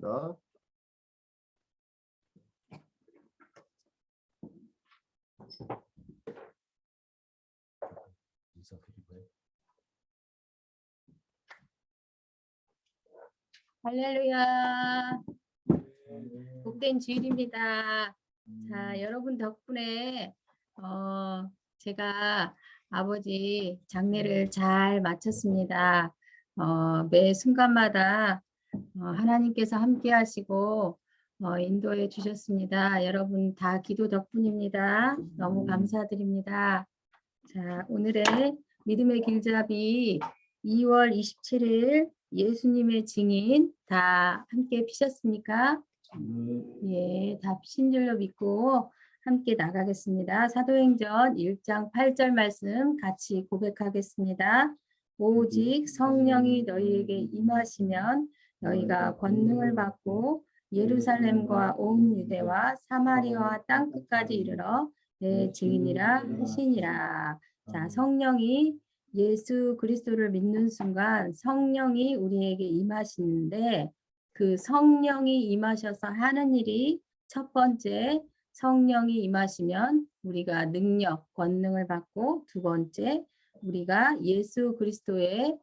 하겠습니다. 할렐루야. 복된 주일입니다. 자, 여러분 덕분에 제가 아버지 장례를 잘 마쳤습니다. 매 순간마다 하나님께서 함께 하시고 인도해 주셨습니다. 여러분 다 기도 덕분입니다. 너무 감사드립니다. 자, 오늘의 믿음의 길잡이 2월 27일 예수님의 증인 다 함께 피셨습니까? 예, 다 피신 줄로 믿고 함께 나가겠습니다. 사도행전 1장 8절 말씀 같이 고백하겠습니다. 오직 성령이 너희에게 임하시면 너희가 권능을 받고 예루살렘과 온 유대와 사마리아와 땅끝까지 이르러 내 증인이라 하시니라. 자, 성령이 예수 그리스도를 믿는 순간 성령이 우리에게 임하시는데 그 성령이 임하셔서 하는 일이 첫 번째, 성령이 임하시면 우리가 능력, 권능을 받고 두 번째, 우리가 예수 그리스도의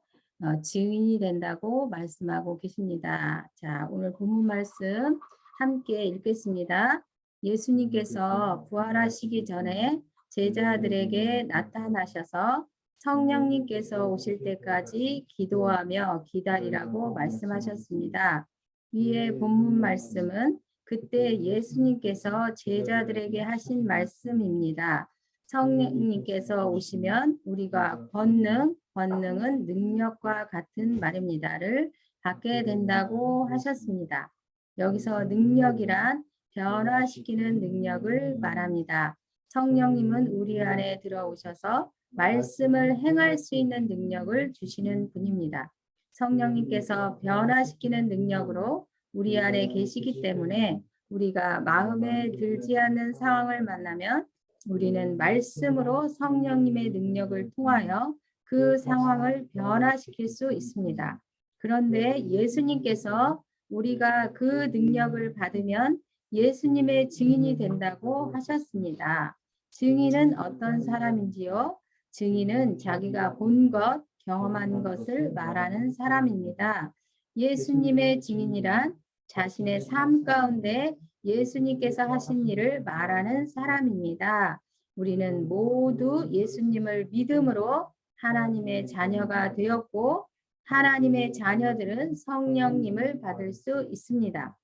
증인이 된다고 말씀하고 계십니다. 자, 오늘 본문 말씀 함께 읽겠습니다. 예수님께서 부활하시기 전에 제자들에게 나타나셔서 성령님께서 오실 때까지 기도하며 기다리라고 말씀하셨습니다. 위의 본문 말씀은 그때 예수님께서 제자들에게 하신 말씀입니다. 성령님께서 오시면 우리가 권능은 능력과 같은 말입니다를 받게 된다고 하셨습니다. 여기서 능력이란 변화시키는 능력을 말합니다. 성령님은 우리 안에 들어오셔서 말씀을 행할 수 있는 능력을 주시는 분입니다. 성령님께서 변화시키는 능력으로 우리 안에 계시기 때문에 우리가 마음에 들지 않는 상황을 만나면 우리는 말씀으로 성령님의 능력을 통하여 그 상황을 변화시킬 수 있습니다. 그런데 예수님께서 우리가 그 능력을 받으면 예수님의 증인이 된다고 하셨습니다. 증인은 어떤 사람인지요? 증인은 자기가 본 것, 경험한 것을 말하는 사람입니다. 예수님의 증인이란 자신의 삶 가운데 예수님께서 하신 일을 말하는 사람입니다. 우리는 모두 예수님을 믿음으로 하나님의 자녀가 되었고 하나님의 자녀들은 성령님을 받을 수 있습니다.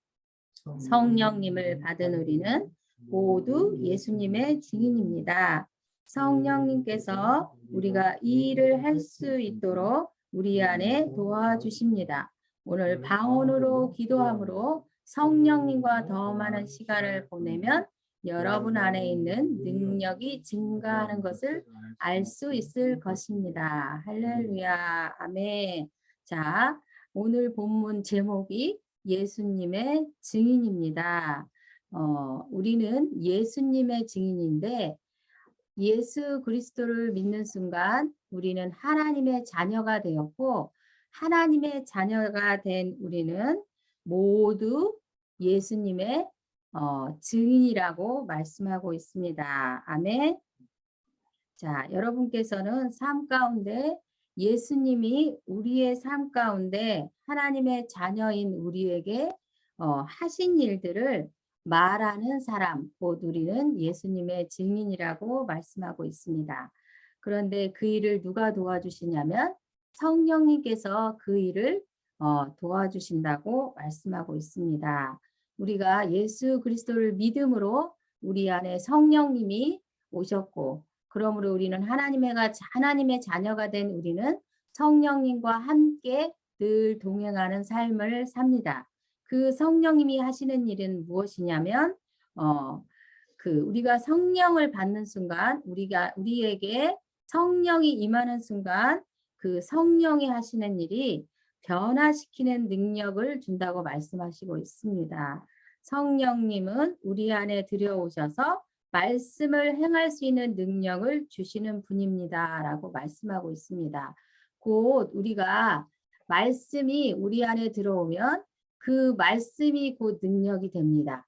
성령님을 받은 우리는 모두 예수님의 증인입니다. 성령님께서 우리가 이 일을 할 수 있도록 우리 안에 도와주십니다. 오늘 방언으로 기도함으로 성령님과 더 많은 시간을 보내면 여러분 안에 있는 능력이 증가하는 것을 알 수 있을 것입니다. 할렐루야. 아멘. 자, 오늘 본문 제목이 예수님의 증인입니다. 우리는 예수님의 증인인데 예수 그리스도를 믿는 순간 우리는 하나님의 자녀가 되었고 하나님의 자녀가 된 우리는 모두 예수님의 증인이라고 말씀하고 있습니다. 아멘. 자, 여러분께서는 삶 가운데 예수님이 우리의 삶 가운데 하나님의 자녀인 우리에게 하신 일들을 말하는 사람, 곧 우리는 예수님의 증인이라고 말씀하고 있습니다. 그런데 그 일을 누가 도와주시냐면 성령님께서 그 일을 도와주신다고 말씀하고 있습니다. 우리가 예수 그리스도를 믿음으로 우리 안에 성령님이 오셨고 그러므로 우리는 하나님의 자녀가 된 우리는 성령님과 함께 늘 동행하는 삶을 삽니다. 그 성령님이 하시는 일은 무엇이냐면 우리가 성령을 받는 순간 우리에게 성령이 임하는 순간 그 성령이 하시는 일이 변화시키는 능력을 준다고 말씀하시고 있습니다. 성령님은 우리 안에 들여오셔서 말씀을 행할 수 있는 능력을 주시는 분입니다. 라고 말씀하고 있습니다. 곧 우리가 말씀이 우리 안에 들어오면 그 말씀이 곧 능력이 됩니다.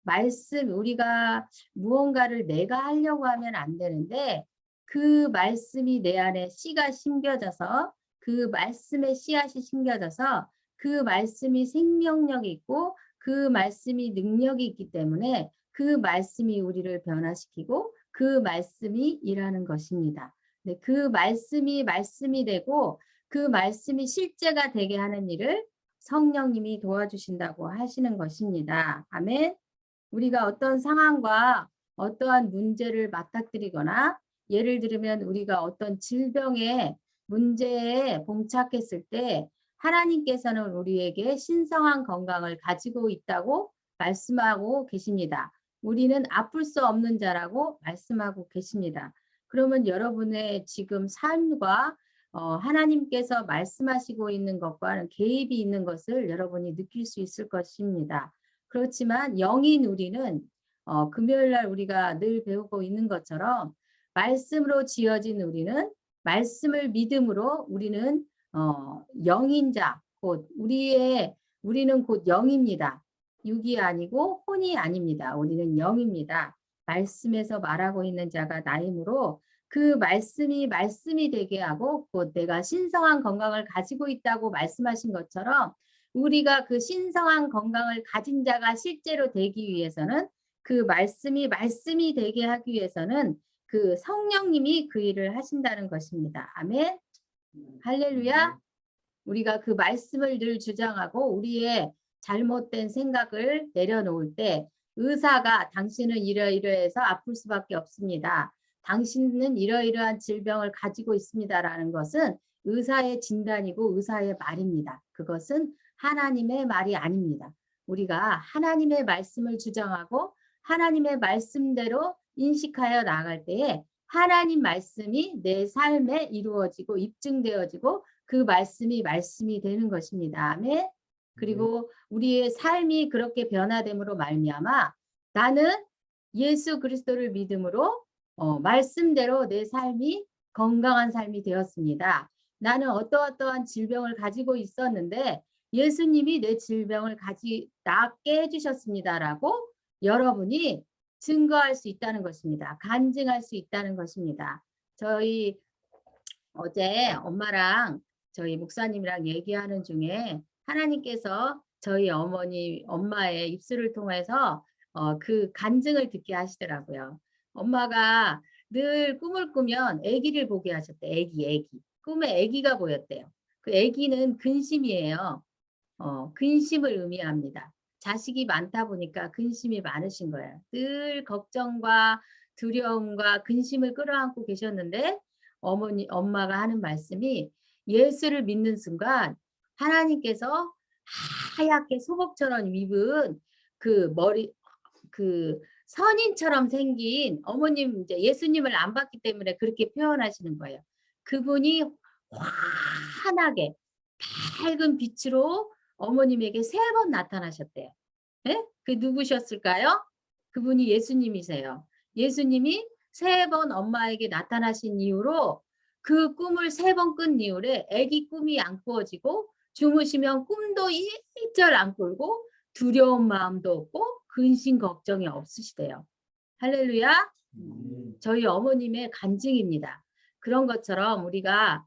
말씀, 우리가 무언가를 내가 하려고 하면 안 되는데 그 말씀이 내 안에 씨가 심겨져서 그 말씀의 씨앗이 심겨져서 그 말씀이 생명력이 있고 그 말씀이 능력이 있기 때문에 그 말씀이 우리를 변화시키고 그 말씀이 일하는 것입니다. 네, 그 말씀이 되고 그 말씀이 실제가 되게 하는 일을 성령님이 도와주신다고 하시는 것입니다. 아멘. 우리가 어떤 상황과 어떠한 문제를 맞닥뜨리거나 예를 들면 우리가 어떤 질병의 문제에 봉착했을 때 하나님께서는 우리에게 신성한 건강을 가지고 있다고 말씀하고 계십니다. 우리는 아플 수 없는 자라고 말씀하고 계십니다. 그러면 여러분의 지금 삶과 하나님께서 말씀하시고 있는 것과는 개입이 있는 것을 여러분이 느낄 수 있을 것입니다. 그렇지만 영인 우리는 금요일 날 우리가 늘 배우고 있는 것처럼 말씀으로 지어진 우리는 말씀을 믿음으로 우리는 영인자 곧 우리는 곧 영입니다. 육이 아니고 혼이 아닙니다. 우리는 영입니다. 말씀에서 말하고 있는 자가 나이므로 그 말씀이 되게 하고 곧 내가 신성한 건강을 가지고 있다고 말씀하신 것처럼 우리가 그 신성한 건강을 가진 자가 실제로 되기 위해서는 그 말씀이 되게 하기 위해서는 그 성령님이 그 일을 하신다는 것입니다. 아멘. 할렐루야. 우리가 그 말씀을 늘 주장하고 우리의 잘못된 생각을 내려놓을 때 의사가 당신은 이러이러해서 아플 수밖에 없습니다. 당신은 이러이러한 질병을 가지고 있습니다라는 것은 의사의 진단이고 의사의 말입니다. 그것은 하나님의 말이 아닙니다. 우리가 하나님의 말씀을 주장하고 하나님의 말씀대로 인식하여 나아갈 때에 하나님 말씀이 내 삶에 이루어지고 입증되어지고 그 말씀이 되는 것입니다. 아멘. 그리고 우리의 삶이 그렇게 변화됨으로 말미암아 나는 예수 그리스도를 믿음으로 말씀대로 내 삶이 건강한 삶이 되었습니다. 나는 어떠한 질병을 가지고 있었는데 예수님이 내 질병을 낫게 해주셨습니다라고 여러분이 증거할 수 있다는 것입니다. 간증할 수 있다는 것입니다. 저희 어제 엄마랑 저희 목사님이랑 얘기하는 중에 하나님께서 저희 엄마의 입술을 통해서 그 간증을 듣게 하시더라고요. 엄마가 늘 꿈을 꾸면 아기를 보게 하셨대. 아기. 꿈에 아기가 보였대요. 그 아기는 근심이에요. 근심을 의미합니다. 자식이 많다 보니까 근심이 많으신 거예요. 늘 걱정과 두려움과 근심을 끌어안고 계셨는데 엄마가 하는 말씀이 예수를 믿는 순간 하나님께서 하얗게 소복처럼 입은 그 머리 그 선인처럼 생긴 어머님 이제 예수님을 안 봤기 때문에 그렇게 표현하시는 거예요. 그분이 환하게 밝은 빛으로 어머님에게 3번 나타나셨대요. 네? 그 누구셨을까요? 그분이 예수님이세요. 예수님이 3번 엄마에게 나타나신 이후로 그 꿈을 3번 꾼 이후에 아기 꿈이 안 꾸어지고 주무시면 꿈도 일절 안 꿀고 두려운 마음도 없고 근심 걱정이 없으시대요. 할렐루야. 저희 어머님의 간증입니다. 그런 것처럼 우리가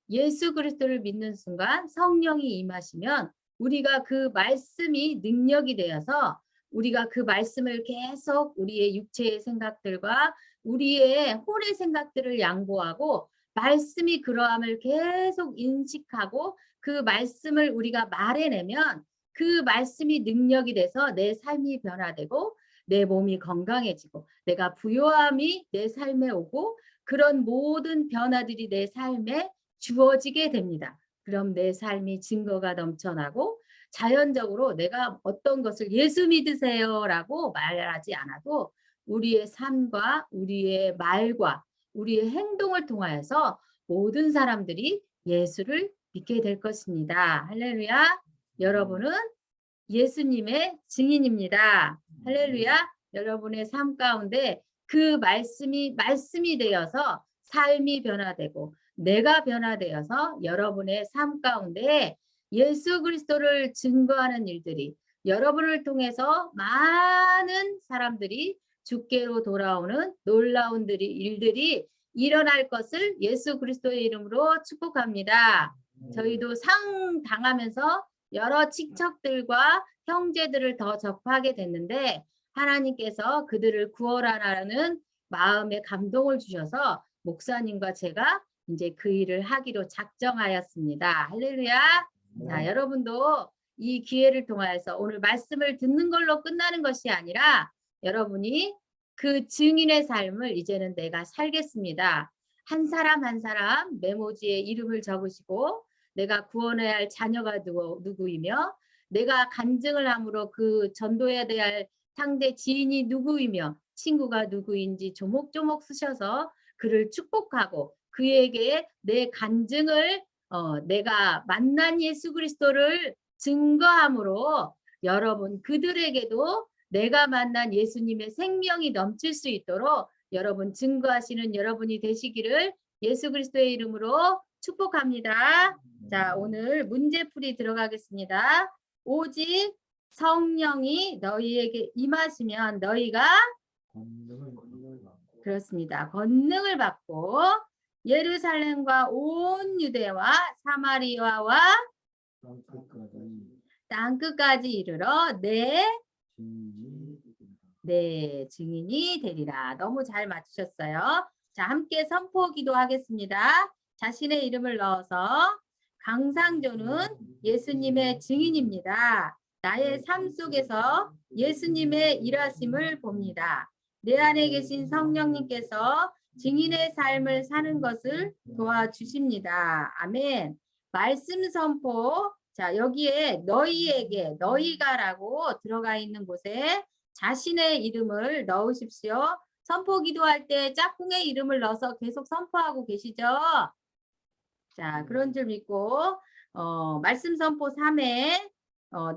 예수 그리스도를 믿는 순간 성령이 임하시면 우리가 그 말씀이 능력이 되어서 우리가 그 말씀을 계속 우리의 육체의 생각들과 우리의 혼의 생각들을 양보하고 말씀이 그러함을 계속 인식하고 그 말씀을 우리가 말해내면 그 말씀이 능력이 돼서 내 삶이 변화되고 내 몸이 건강해지고 내가 부요함이 내 삶에 오고 그런 모든 변화들이 내 삶에 주어지게 됩니다. 그럼 내 삶이 증거가 넘쳐나고 자연적으로 내가 어떤 것을 예수 믿으세요 라고 말하지 않아도 우리의 삶과 우리의 말과 우리의 행동을 통하여서 모든 사람들이 예수를 믿게 될 것입니다. 할렐루야. 여러분은 예수님의 증인입니다. 할렐루야. 여러분의 삶 가운데 그 말씀이 되어서 삶이 변화되고 내가 변화되어서 여러분의 삶 가운데 예수 그리스도를 증거하는 일들이 여러분을 통해서 많은 사람들이 주께로 돌아오는 놀라운 일들이 일어날 것을 예수 그리스도의 이름으로 축복합니다. 저희도 상 당하면서 여러 친척들과 형제들을 더 접하게 됐는데 하나님께서 그들을 구원하라는 마음에 감동을 주셔서 목사님과 제가 이제 그 일을 하기로 작정하였습니다. 할렐루야. 자, 여러분도 이 기회를 통하여서 오늘 말씀을 듣는 걸로 끝나는 것이 아니라 여러분이 그 증인의 삶을 이제는 내가 살겠습니다. 한 사람 한 사람 메모지에 이름을 적으시고 내가 구원해야 할 자녀가 누구이며 내가 간증을 함으로 그 전도해야 될 상대 지인이 누구이며 친구가 누구인지 조목조목 쓰셔서 그를 축복하고 그에게 내 간증을 내가 만난 예수 그리스도를 증거함으로 여러분 그들에게도 내가 만난 예수님의 생명이 넘칠 수 있도록 여러분 증거하시는 여러분이 되시기를 예수 그리스도의 이름으로 축복합니다. 자, 오늘 문제풀이 들어가겠습니다. 오직 성령이 너희에게 임하시면 너희가 그렇습니다. 권능을 받고 예루살렘과 온 유대와 사마리아와 땅끝까지 이르러 내 증인이 되리라. 너무 잘 맞추셨어요. 자, 함께 선포 기도하겠습니다. 자신의 이름을 넣어서 강상조는 예수님의 증인입니다. 나의 삶 속에서 예수님의 일하심을 봅니다. 내 안에 계신 성령님께서 증인의 삶을 사는 것을 도와주십니다. 아멘. 말씀 선포. 자, 여기에 너희에게, 너희가라고 들어가 있는 곳에 자신의 이름을 넣으십시오. 선포 기도할 때 짝꿍의 이름을 넣어서 계속 선포하고 계시죠? 자, 그런 줄 믿고 말씀 선포 3회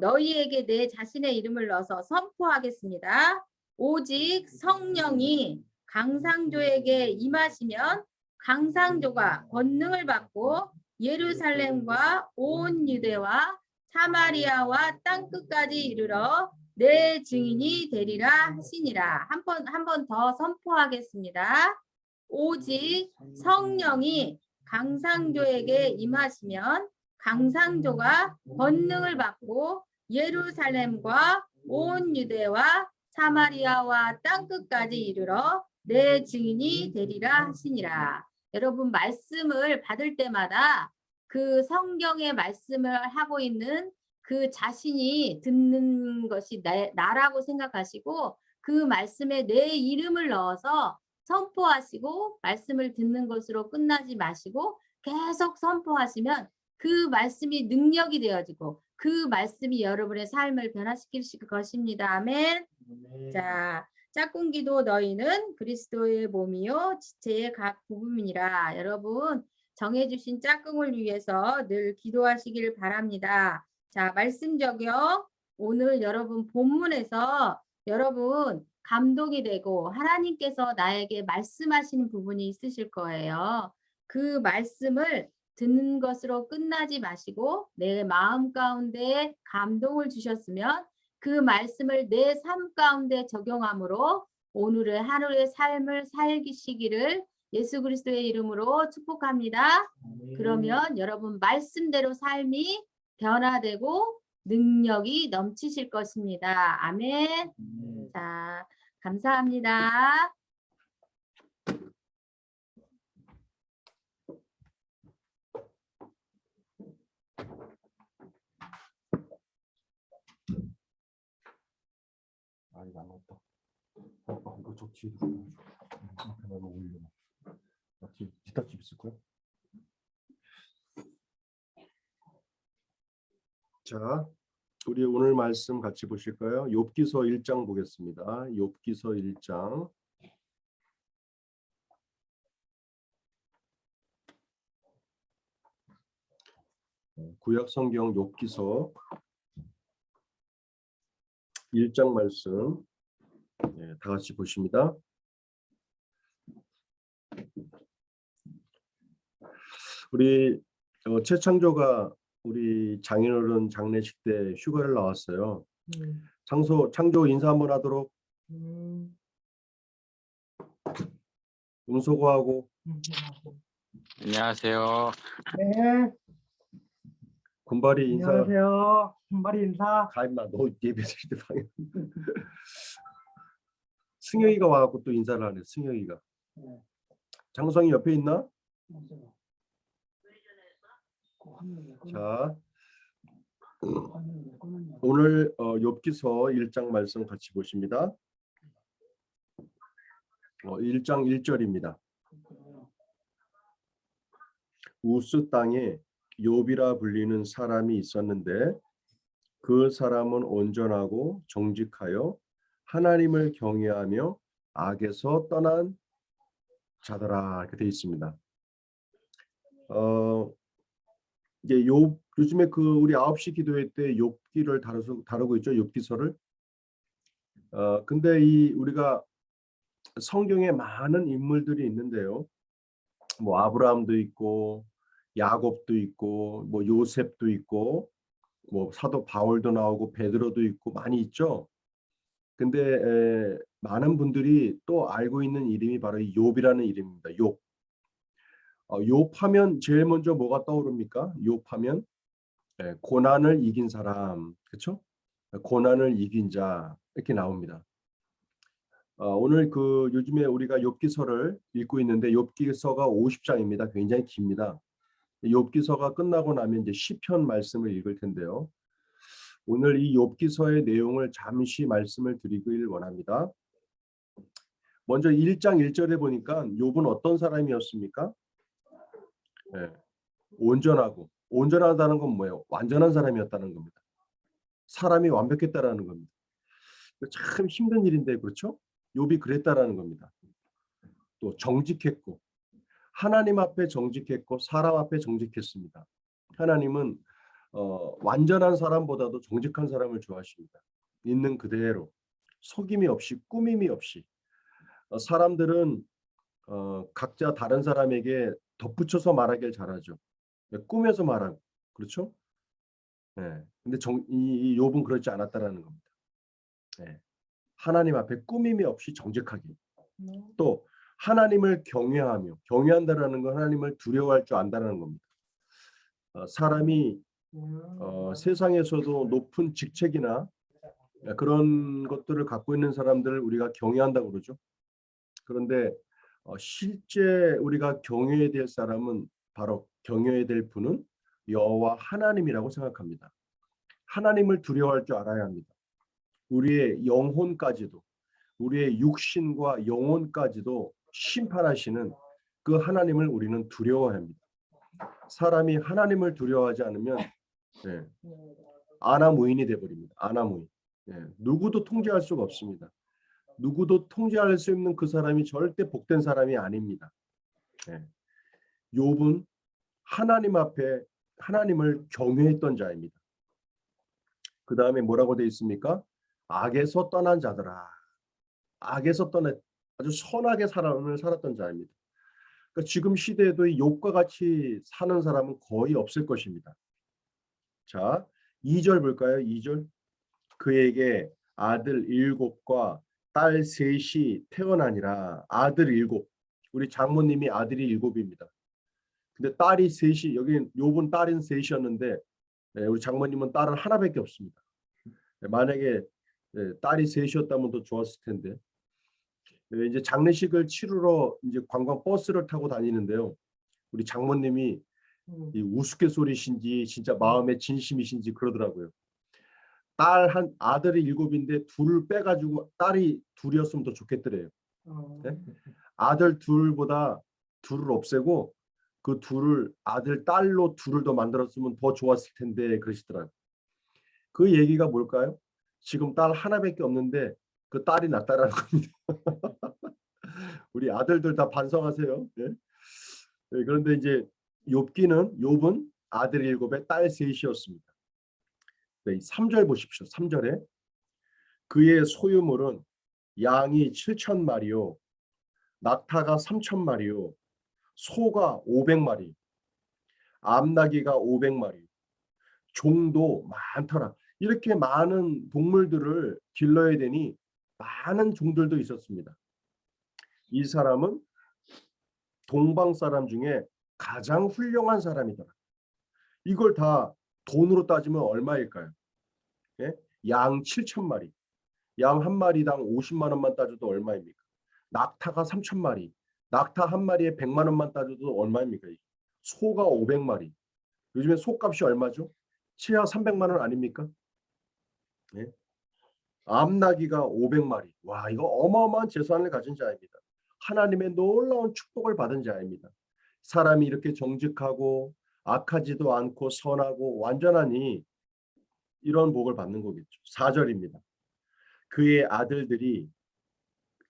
너희에게 내 자신의 이름을 넣어서 선포하겠습니다. 오직 성령이 강상조에게 임하시면 강상조가 권능을 받고 예루살렘과 온 유대와 사마리아와 땅끝까지 이르러 내 증인이 되리라 하시니라. 한 번 더 선포하겠습니다. 오직 성령이 강상조에게 임하시면 강상조가 권능을 받고 예루살렘과 온 유대와 사마리아와 땅끝까지 이르러 내 증인이 되리라 하시니라. 여러분 말씀을 받을 때마다 그 성경의 말씀을 하고 있는 그 자신이 듣는 것이 나라고 생각하시고 그 말씀에 내 이름을 넣어서 선포하시고 말씀을 듣는 것으로 끝나지 마시고 계속 선포하시면 그 말씀이 능력이 되어지고 그 말씀이 여러분의 삶을 변화시킬 것입니다. 아멘. 자, 짝꿍기도 너희는 그리스도의 몸이요 지체의 각 부분이라. 여러분 정해주신 짝꿍을 위해서 늘 기도하시길 바랍니다. 자, 말씀 적용. 오늘 여러분 본문에서 여러분 감동이 되고 하나님께서 나에게 말씀하시는 부분이 있으실 거예요. 그 말씀을 듣는 것으로 끝나지 마시고 내 마음 가운데 감동을 주셨으면 그 말씀을 내 삶 가운데 적용함으로 오늘의 하루의 삶을 살기시기를 예수 그리스도의 이름으로 축복합니다. 그러면 여러분 말씀대로 삶이 변화되고 능력이 넘치실 것입니다. 아멘. 자, 감사합니다. 아, 이거 안 왔다. 이거 저 뒤에 들어가죠. 앞에다 올려. 뒤다 집 있을 거야? 자, 우리 오늘 말씀 같이 보실까요? 욥기서 1장 보겠습니다. 욥기서 1장. 구약 성경 욥기서 1장 말씀 다 같이 보십니다. 우리 최창조가 우리 장인어른 장례식 때 휴가를 나왔어요. 창조 인사 한번 하도록. 음소거하고. 안녕하세요. 네, 군발이 인사. 안녕하세요. 군발이 인사. 가임마 너 예배드릴 때 방해. 승영이가 와갖고 또 인사를 하네. 승영이가. 네. 장성이 옆에 있나? 그 자, 오늘 욥기서 1장 말씀 같이 보십니다. 1장 1절입니다. 우스 땅에 욥이라 불리는 사람이 있었는데 그 사람은 온전하고 정직하여 하나님을 경외하며 악에서 떠난 자더라. 이렇게 되어 있습니다. 이제 요즘에 그 우리 9시 기도회 때 욥기를 다루고 있죠. 욥기서를. 근데 우리가 성경에 많은 인물들이 있는데요. 뭐 아브라함도 있고 야곱도 있고 뭐 요셉도 있고 뭐 사도 바울도 나오고 베드로도 있고 많이 있죠. 근데 많은 분들이 또 알고 있는 이름이 바로 이 욥이라는 이름입니다. 욥. 욥하면 제일 먼저 뭐가 떠오릅니까? 욥하면 고난을 이긴 사람, 그렇죠? 고난을 이긴 자 이렇게 나옵니다. 오늘 그 요즘에 우리가 욥기서를 읽고 있는데 욥기서가 50장입니다. 굉장히 깁니다. 욥기서가 끝나고 나면 이제 시편 말씀을 읽을 텐데요. 오늘 이 욥기서의 내용을 잠시 말씀을 드리길 원합니다. 먼저 1장 1절에 보니까 욥은 어떤 사람이었습니까? 온전하다는 건 뭐예요? 완전한 사람이었다는 겁니다. 사람이 완벽했다라는 겁니다. 참 힘든 일인데 그렇죠? 욥이 그랬다라는 겁니다. 또 정직했고 하나님 앞에 정직했고 사람 앞에 정직했습니다. 하나님은 완전한 사람보다도 정직한 사람을 좋아하십니다. 있는 그대로 속임이 없이 꾸밈이 없이. 사람들은 각자 다른 사람에게 덧붙여서 말하길 잘하죠. 꾸며서 말하고 그렇죠? 네. 근데 이 욥은 그렇지 않았다라는 겁니다. 네. 하나님 앞에 꾸밈이 없이 정직하게. 또 하나님을 경외한다라는 건 하나님을 두려워할 줄 안다라는 겁니다. 사람이 세상에서도 높은 직책이나 그런 것들을 갖고 있는 사람들을 우리가 경외한다고 그러죠. 그런데 실제 우리가 경외해야 될 사람은 바로 경외해야 될 분은 여호와 하나님이라고 생각합니다. 하나님을 두려워할 줄 알아야 합니다. 우리의 영혼까지도 우리의 육신과 영혼까지도 심판하시는 그 하나님을 우리는 두려워합니다. 사람이 하나님을 두려워하지 않으면 아나무인이 되어버립니다. 아나무인. 누구도 통제할 수가 없습니다. 누구도 통제할 수 없는 그 사람이 절대 복된 사람이 아닙니다. 욥은 하나님 앞에 하나님을 경외했던 자입니다. 그 다음에 뭐라고 되어 있습니까? 악에서 떠난 자들아. 악에서 떠나 아주 선하게 삶을 살았던 자입니다. 그러니까 지금 시대에도 이 욥과 같이 사는 사람은 거의 없을 것입니다. 자, 2절 볼까요? 2절. 그에게 아들 7과 딸 3이 태어나니라. 아들 7. 우리 장모님이 아들이 7입니다. 근데 딸이 3이 여기 욥은 딸은 3이었는데 우리 장모님은 딸은 하나밖에 없습니다. 만약에 딸이 3이었다면 더 좋았을 텐데. 이제 장례식을 치르러 이제 관광 버스를 타고 다니는데요. 우리 장모님이 이 우스갯소리신지 진짜 마음의 진심이신지 그러더라고요. 아들이 7인데 둘을 빼가지고 딸이 2이었으면 더 좋겠더래요. 네? 아들 2보다 2를 없애고 그 2를 아들 딸로 2를 더 만들었으면 더 좋았을 텐데 그러시더라고요. 그 얘기가 뭘까요? 지금 딸 하나밖에 없는데 그 딸이 낫다라는 겁니다. 우리 아들들 다 반성하세요. 네? 그런데 이제 욥은 아들 7에 딸 3이었습니다. 3절 보십시오. 3절에 그의 소유물은 양이 7,000마리요, 낙타가 3,000마리요, 소가 500마리, 암나귀가 500마리, 종도 많더라. 이렇게 많은 동물들을 길러야 되니 많은 종들도 있었습니다. 이 사람은 동방 사람 중에 가장 훌륭한 사람이더라. 이걸 다 돈으로 따지면 얼마일까요? 예? 양 7,000마리. 양 한 마리당 50만 원만 따져도 얼마입니까? 낙타가 3,000마리. 낙타 한 마리에 100만 원만 따져도 얼마입니까? 소가 500마리. 요즘에 소값이 얼마죠? 최하 300만 원 아닙니까? 예? 암나귀가 500마리. 와, 이거 어마어마한 재산을 가진 자입니다. 하나님의 놀라운 축복을 받은 자입니다. 사람이 이렇게 정직하고 악하지도 않고 선하고 완전하니 이런 복을 받는 거겠죠. 4절입니다. 그의 아들들이,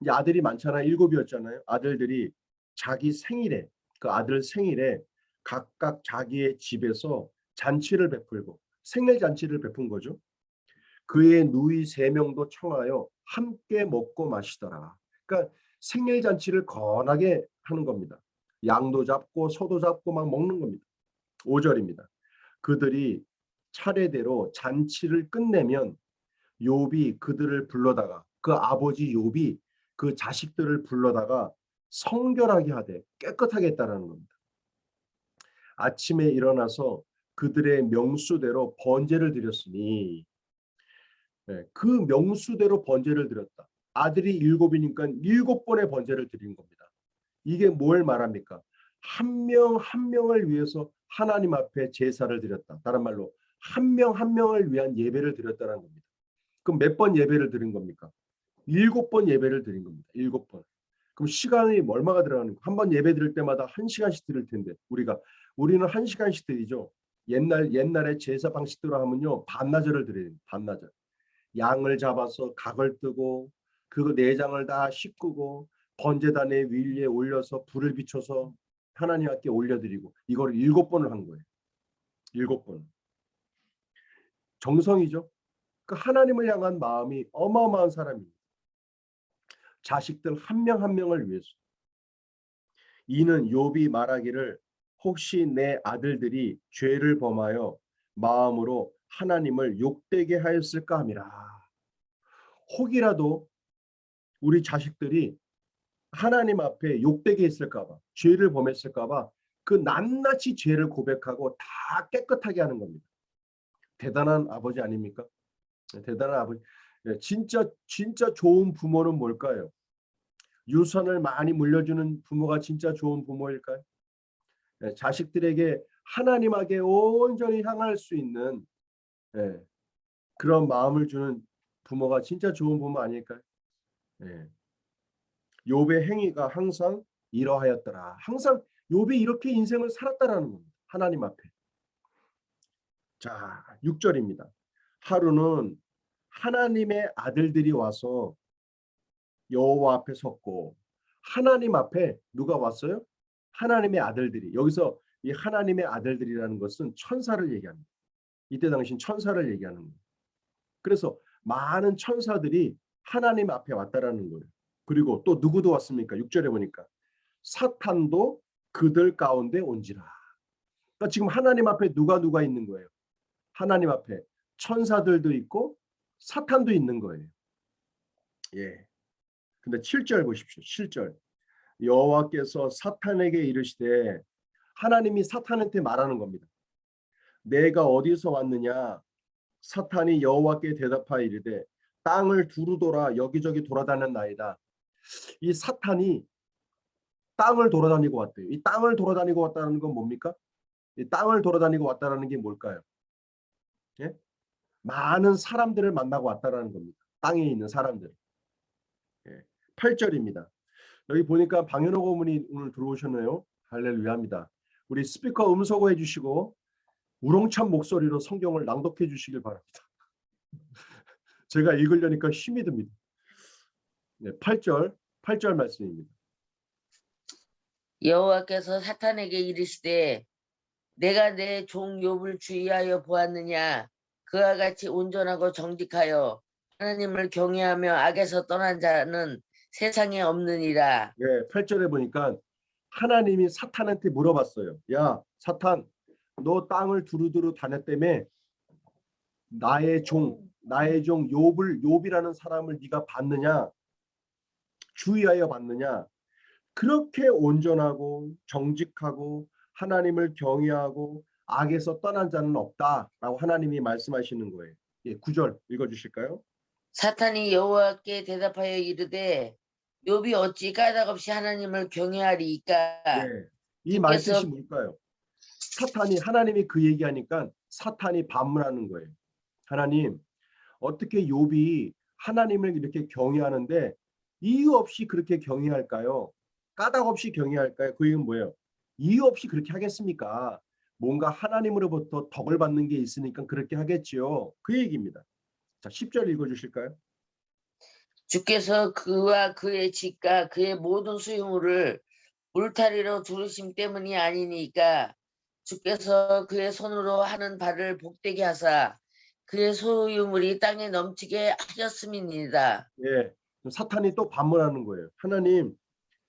이제 아들이 많잖아요. 7이었잖아요. 아들들이 자기 생일에, 그 아들 생일에 각각 자기의 집에서 잔치를 베풀고 생일 잔치를 베푼 거죠. 그의 누이 3명도 청하여 함께 먹고 마시더라. 그러니까 생일 잔치를 거하게 하는 겁니다. 양도 잡고 소도 잡고 막 먹는 겁니다. 5절입니다. 그들이 차례대로 잔치를 끝내면 욥이 그들을 불러다가, 그 아버지 욥이 그 자식들을 불러다가 성결하게 하되 깨끗하게 했다라는 겁니다. 아침에 일어나서 그들의 명수대로 번제를 드렸으니, 그 명수대로 번제를 드렸다. 아들이 7이니까 7번의 번제를 드린 겁니다. 이게 뭘 말합니까? 한 명 한 명을 위해서 하나님 앞에 제사를 드렸다. 다른 말로 한 명 한 명을 위한 예배를 드렸다는 겁니다. 그럼 몇 번 예배를 드린 겁니까? 7번 예배를 드린 겁니다. 7번. 그럼 시간이 얼마가 들어가는 거예요? 한 번 예배 드릴 때마다 1시간씩 드릴 텐데 우리는 1시간씩 드리죠. 옛날에 제사 방식대로 하면요, 반나절을 드려요. 반나절. 양을 잡아서 각을 뜨고 그 내장을 다 씻고 번제단의 위에 올려서 불을 비춰서 하나님 앞에 올려드리고 이걸 7번을 한 거예요. 7번. 정성이죠. 그 하나님을 향한 마음이 어마어마한 사람입니다. 자식들 한 명 한 명을 위해서. 이는 욥이 말하기를 혹시 내 아들들이 죄를 범하여 마음으로 하나님을 욕되게 하였을까 함이라. 혹이라도 우리 자식들이 하나님 앞에 욕되게 했을까 봐, 죄를 범했을까 봐 그 낱낱이 죄를 고백하고 다 깨끗하게 하는 겁니다. 대단한 아버지 아닙니까? 대단한 아버지. 진짜 좋은 부모는 뭘까요? 유산을 많이 물려주는 부모가 진짜 좋은 부모일까요? 자식들에게 하나님에게 온전히 향할 수 있는 그런 마음을 주는 부모가 진짜 좋은 부모 아닐까요? 욥의 행위가 항상 이러하였더라. 항상 욥이 이렇게 인생을 살았다라는 겁니다. 하나님 앞에. 자, 6절입니다. 하루는 하나님의 아들들이 와서 여호와 앞에 섰고, 하나님 앞에 누가 왔어요? 하나님의 아들들이. 여기서 이 하나님의 아들들이라는 것은 천사를 얘기합니다. 이때 당시 천사를 얘기하는 거예요. 그래서 많은 천사들이 하나님 앞에 왔다라는 거예요. 그리고 또 누구도 왔습니까? 6절에 보니까 사탄도 그들 가운데 온지라. 그러니까 지금 하나님 앞에 누가 있는 거예요? 하나님 앞에 천사들도 있고 사탄도 있는 거예요. 예. 근데 7절 보십시오. 7절. 여호와께서 사탄에게 이르시되, 하나님이 사탄한테 말하는 겁니다. 내가 어디서 왔느냐? 사탄이 여호와께 대답하여 이르되, 땅을 두루 돌아 여기저기 돌아다녔나이다. 이 사탄이 땅을 돌아다니고 왔대요. 이 땅을 돌아다니고 왔다는 건 뭡니까? 이 땅을 돌아다니고 왔다는 게 뭘까요? 예? 많은 사람들을 만나고 왔다는 겁니다. 땅에 있는 사람들. 8절입니다. 여기 보니까 방현호 고문이 오늘 들어오셨네요. 할렐루야입니다. 우리 스피커 음소거 해주시고 우렁찬 목소리로 성경을 낭독해 주시길 바랍니다. 제가 읽으려니까 힘이 듭니다. 8절 말씀입니다. 여호와께서 사탄에게 이르시되, 내가 내 종 욥을 주의하여 보았느냐? 그와 같이 온전하고 정직하여 하나님을 경외하며 악에서 떠난 자는 세상에 없느니라. 8절에 보니까 하나님이 사탄한테 물어봤어요. 야, 사탄, 너 땅을 두루두루 다녔다며 나의 종 욥이라는 사람을 네가 봤느냐? 주의하여 봤느냐? 그렇게 온전하고 정직하고 하나님을 경외하고 악에서 떠난 자는 없다라고 하나님이 말씀하시는 거예요. 예, 9절 읽어주실까요? 사탄이 여호와께 대답하여 이르되 욥이 어찌 까닭없이 하나님을 경외하리이까. 예, 이 말 뜻이 주께서 뭘까요? 사탄이 하나님이 그 얘기하니까 사탄이 반문하는 거예요. 하나님, 어떻게 욥이 하나님을 이렇게 경외하는데 이유 없이 그렇게 경외할까요? 까닭 없이 경외할까요? 그 얘기는 뭐예요? 이유 없이 그렇게 하겠습니까? 뭔가 하나님으로부터 덕을 받는 게 있으니까 그렇게 하겠지요. 그 얘기입니다. 자, 10절 읽어주실까요? 주께서 그와 그의 집과 그의 모든 수유물을 울타리로 두르심 때문이 아니니까 주께서 그의 손으로 하는 바를 복되게 하사 그의 소유물이 땅에 넘치게 하셨음이니이다. 예, 사탄이 또 반문하는 거예요.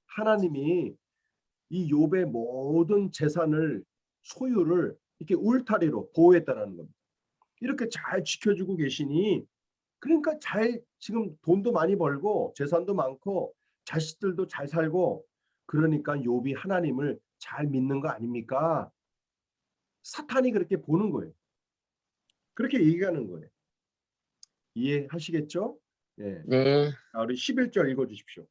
하나님이 이 욥의 모든 재산을 소유를 이렇게 울타리로 보호했다라는 겁니다. 이렇게 잘 지켜주고 계시니 그러니까 잘 지금 돈도 많이 벌고 재산도 많고 자식들도 잘 살고 그러니까 욥이 하나님을 잘 믿는 거 아닙니까? 사탄이 그렇게 보는 거예요. 그렇게 얘기하는 거예요. 이해하시겠죠? 예. 네. 자, 우리 11절 읽어주십시오.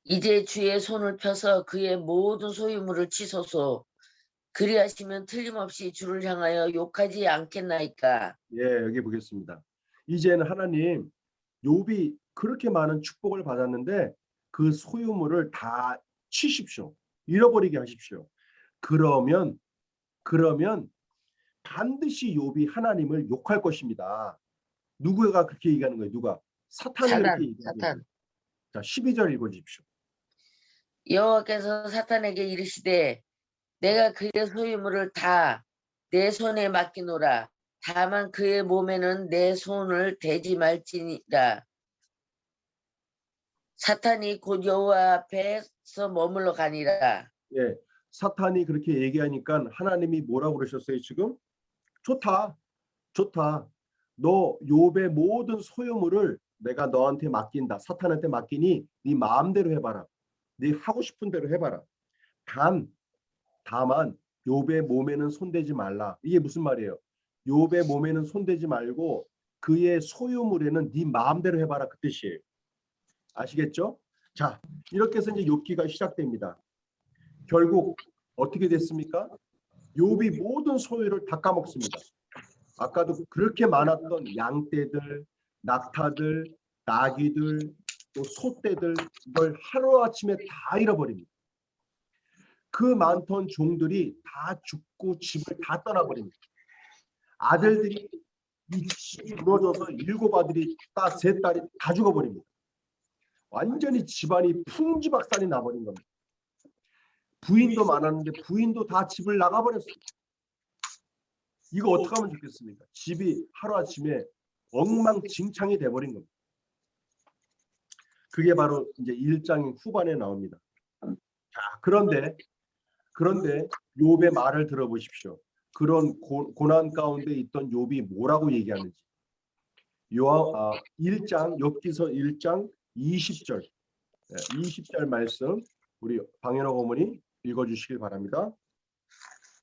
이제 주의 손을 펴서 그의 모든 소유물을 치소서. 그리하시면 틀림없이 주를 향하여 욕하지 않겠나이까. 예, 여기 보겠습니다. 이제는 하나님, 욥이 그렇게 많은 축복을 받았는데 그 소유물을 다 치십시오. 잃어버리게 하십시오. 그러면 반드시 욥이 하나님을 욕할 것입니다. 누구가 그렇게 얘기하는 거예요? 누가? 사탄이 그렇게 얘기하는 거예요. 사탄. 자, 12절 읽어주십시오. 여호와께서 사탄에게 이르시되 내가 그의 소유물을 다 내 손에 맡기노라. 다만 그의 몸에는 내 손을 대지 말지니라. 사탄이 곧 여호와 앞에서 머물러 가니라. 예, 사탄이 그렇게 얘기하니까 하나님이 뭐라고 그러셨어요? 지금 좋다. 너 욥의 모든 소유물을 내가 너한테 맡긴다. 사탄한테 맡기니 네 마음대로 해봐라. 네 하고 싶은 대로 해봐라. 다만 욥의 몸에는 손대지 말라. 이게 무슨 말이에요? 욥의 몸에는 손대지 말고 그의 소유물에는 네 마음대로 해봐라. 그 뜻이에요. 아시겠죠? 자, 이렇게 해서 이제 욥기가 시작됩니다. 결국 어떻게 됐습니까? 욥이 모든 소유를 다 까먹습니다. 아까도 그렇게 많았던 양떼들, 낙타들, 나귀들, 또 소떼들 이걸 하루아침에 다 잃어버립니다. 그 많던 종들이 다 죽고 집을 다 떠나버립니다. 아들들이 이 집이 무너져서 7 아들이 세 딸이 다 죽어버립니다. 완전히 집안이 풍지박산이 나버린 겁니다. 부인도 많았는데 부인도 다 집을 나가버렸어요. 이거 어떻게 하면 좋겠습니까? 집이 하루아침에 엉망진창이 돼버린 겁니다. 그게 바로 이제 1장 후반에 나옵니다. 자, 그런데 욥의 말을 들어보십시오. 그런 고난 가운데 있던 욥이 뭐라고 얘기하는지. 욥기서 1장 20절 20절 말씀 우리 방현옥 어머니 읽어주시길 바랍니다.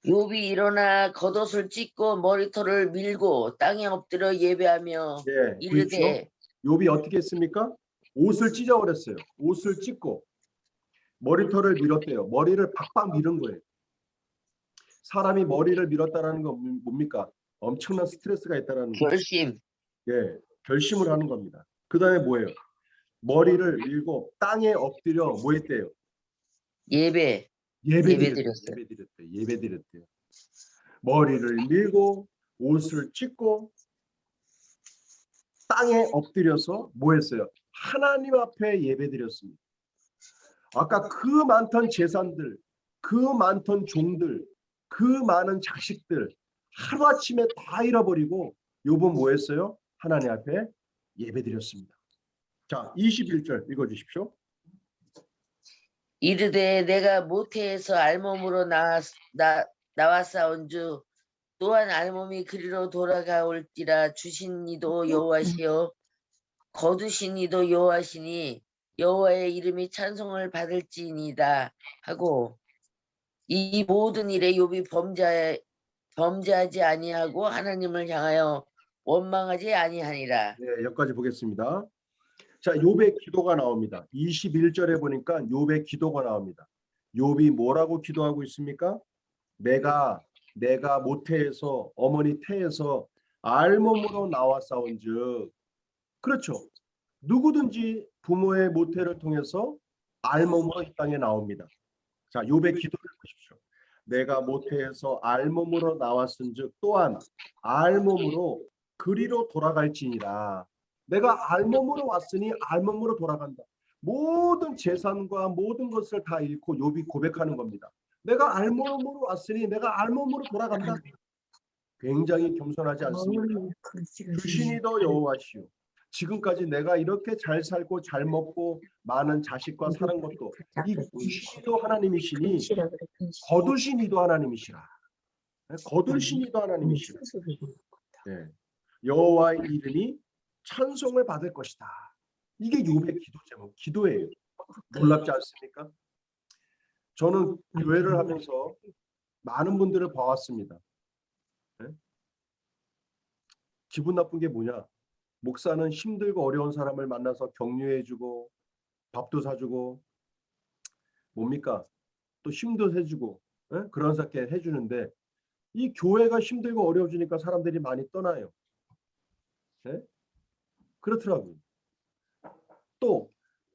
욥이 일어나 겉옷을 찢고 머리털을 밀고 땅에 엎드려 예배하며 네, 이르되 욥이 어떻게 했습니까? 옷을 찢어버렸어요. 옷을 찢고 머리털을 밀었대요. 머리를 박박 밀은 거예요. 사람이 머리를 밀었다라는 건 뭡니까? 엄청난 스트레스가 있다라는 거예요. 결심. 예, 결심을 하는 겁니다. 그 다음에 뭐예요? 머리를 밀고 땅에 엎드려 뭐 했대요? 예배드렸대요. 머리를 밀고 옷을 찢고 땅에 엎드려서 뭐 했어요? 하나님 앞에 예배드렸습니다. 아까 그 많던 재산들, 그 많던 종들, 그 많은 자식들 하루아침에 다 잃어버리고 욥은 뭐 했어요? 하나님 앞에 예배드렸습니다. 자, 21절 읽어주십시오. 이르되 내가 모태에서 알몸으로 나왔사온즉 또한 알몸이 그리로 돌아가올지라 주신 이도 여호와시요 거두신 이도 여호와시니 여호와의 이름이 찬송을 받을지니이다 하고 이 모든 일에 욥이 범죄하지 아니하고 하나님을 향하여 원망하지 아니하니라. 네, 여기까지 보겠습니다. 자, 욥의 기도가 나옵니다. 21절에 보니까 욥의 기도가 나옵니다. 욥이 뭐라고 기도하고 있습니까? 내가 모태에서 어머니 태에서 알몸으로 나와 싸운즉, 그렇죠. 누구든지 부모의 모태를 통해서 알몸으로 이 땅에 나옵니다. 자, 욥의 기도를 보십시오. 내가 모태에서 알몸으로 나왔은즉 또한 알몸으로 그리로 돌아갈지니라. 내가 알몸으로 왔으니 알몸으로 돌아간다. 모든 재산과 모든 것을 다 잃고 욥이 고백하는 겁니다. 내가 알몸으로 왔으니 내가 알몸으로 돌아간다. 굉장히 겸손하지 않습니까? 주신이 더 여호와시오. 지금까지 내가 이렇게 잘 살고 잘 먹고 많은 자식과 사는 것도 이 주신이도 하나님이시니 거두신 이도 하나님이시라. 거두신 이도 하나님이시라. 네. 여호와의 이름이 찬송을 받을 것이다. 이게 욥의 기도 제목, 기도예요. 놀랍지 않습니까? 저는 교회를 하면서 많은 분들을 봐왔습니다. 네? 기분 나쁜 게 뭐냐? 목사는 힘들고 어려운 사람을 만나서 격려해주고 밥도 사주고 뭡니까? 또 힘도 해주고 그런 게 해주는데 이 교회가 힘들고 어려워지니까 사람들이 많이 떠나요. 네? 그렇더라고요. 또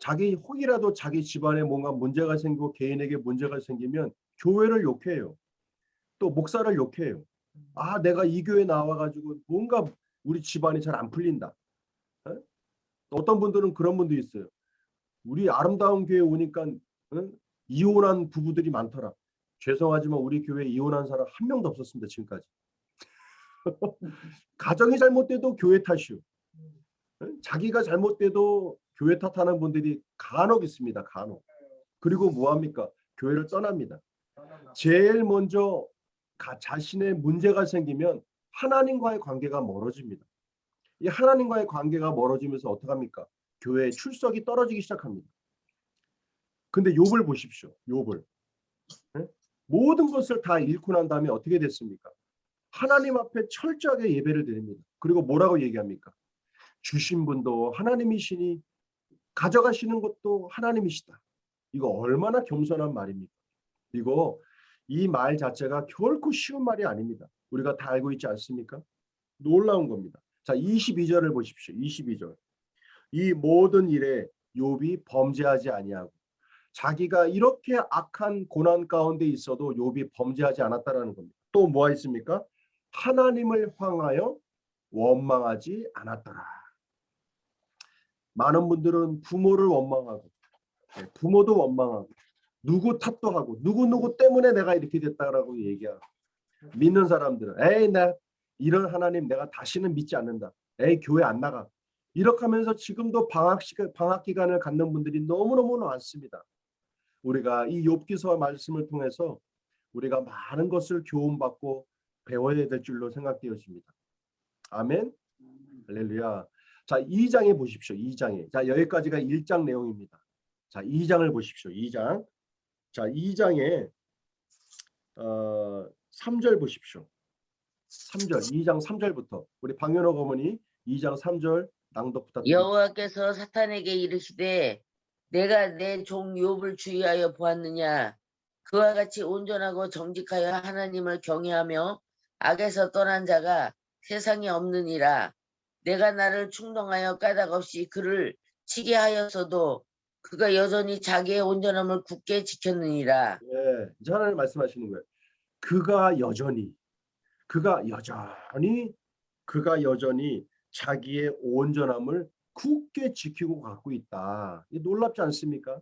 혹이라도 자기 집안에 뭔가 문제가 생기고 개인에게 문제가 생기면 교회를 욕해요. 또 목사를 욕해요. 아, 내가 이 교회 나와가지고 뭔가 우리 집안이 잘 안 풀린다. 어떤 분들은 그런 분도 있어요. 우리 아름다운 교회 오니까 이혼한 부부들이 많더라. 죄송하지만 우리 교회에 이혼한 사람 한 명도 없었습니다. 지금까지. 가정이 잘못돼도 교회 탓이요. 자기가 잘못돼도 교회 탓하는 분들이 간혹 있습니다. 간혹. 그리고 뭐합니까? 교회를 떠납니다. 제일 먼저 자신의 문제가 생기면 하나님과의 관계가 멀어집니다. 이 하나님과의 관계가 멀어지면서 어떡합니까? 교회의 출석이 떨어지기 시작합니다. 근데 욥을 보십시오. 욥을. 모든 것을 다 잃고 난 다음에 어떻게 됐습니까? 하나님 앞에 철저하게 예배를 드립니다. 그리고 뭐라고 얘기합니까? 주신 분도 하나님이시니 가져가시는 것도 하나님이시다. 이거 얼마나 겸손한 말입니까? 이거 이 말 자체가 결코 쉬운 말이 아닙니다. 우리가 다 알고 있지 않습니까? 놀라운 겁니다. 자, 22절을 보십시오. 22절. 이 모든 일에 욥이 범죄하지 아니하고 자기가 이렇게 악한 고난 가운데 있어도 욥이 범죄하지 않았다라는 겁니다. 또 뭐가 있습니까? 하나님을 향하여 원망하지 않았더라. 많은 분들은 부모를 원망하고 부모도 원망하고 누구 탓도 하고 누구 때문에 내가 이렇게 됐다라고 얘기하고 믿는 사람들은 에이 나 이런 하나님 내가 다시는 믿지 않는다. 에이 교회 안 나가. 이렇게 하면서 지금도 방학 기간을 갖는 분들이 너무너무 많습니다. 우리가 이 욥기서 말씀을 통해서 우리가 많은 것을 교훈받고 배워야 될 줄로 생각되어집니다. 아멘. 할렐루야. 자, 2장에 보십시오. 2장에. 자, 여기까지가 1장 내용입니다. 자, 2장을 보십시오. 2장. 자, 2장에 3절 보십시오. 3절. 2장 3절부터 우리 방연옥 어머니 2장 3절 낭독 부탁드립니다. 여호와께서 사탄에게 이르시되 내가 내 종 욥을 주의하여 보았느냐 그와 같이 온전하고 정직하여 하나님을 경외하며 악에서 떠난 자가 세상에 없느니라. 내가 나를 충동하여 까닭없이 그를 치게 하였어도 그가 여전히 자기의 온전함을 굳게 지켰느니라. 네, 이제 하나님 말씀하시는 거예요. 그가 여전히 자기의 온전함을 굳게 지키고 갖고 있다. 이 놀랍지 않습니까?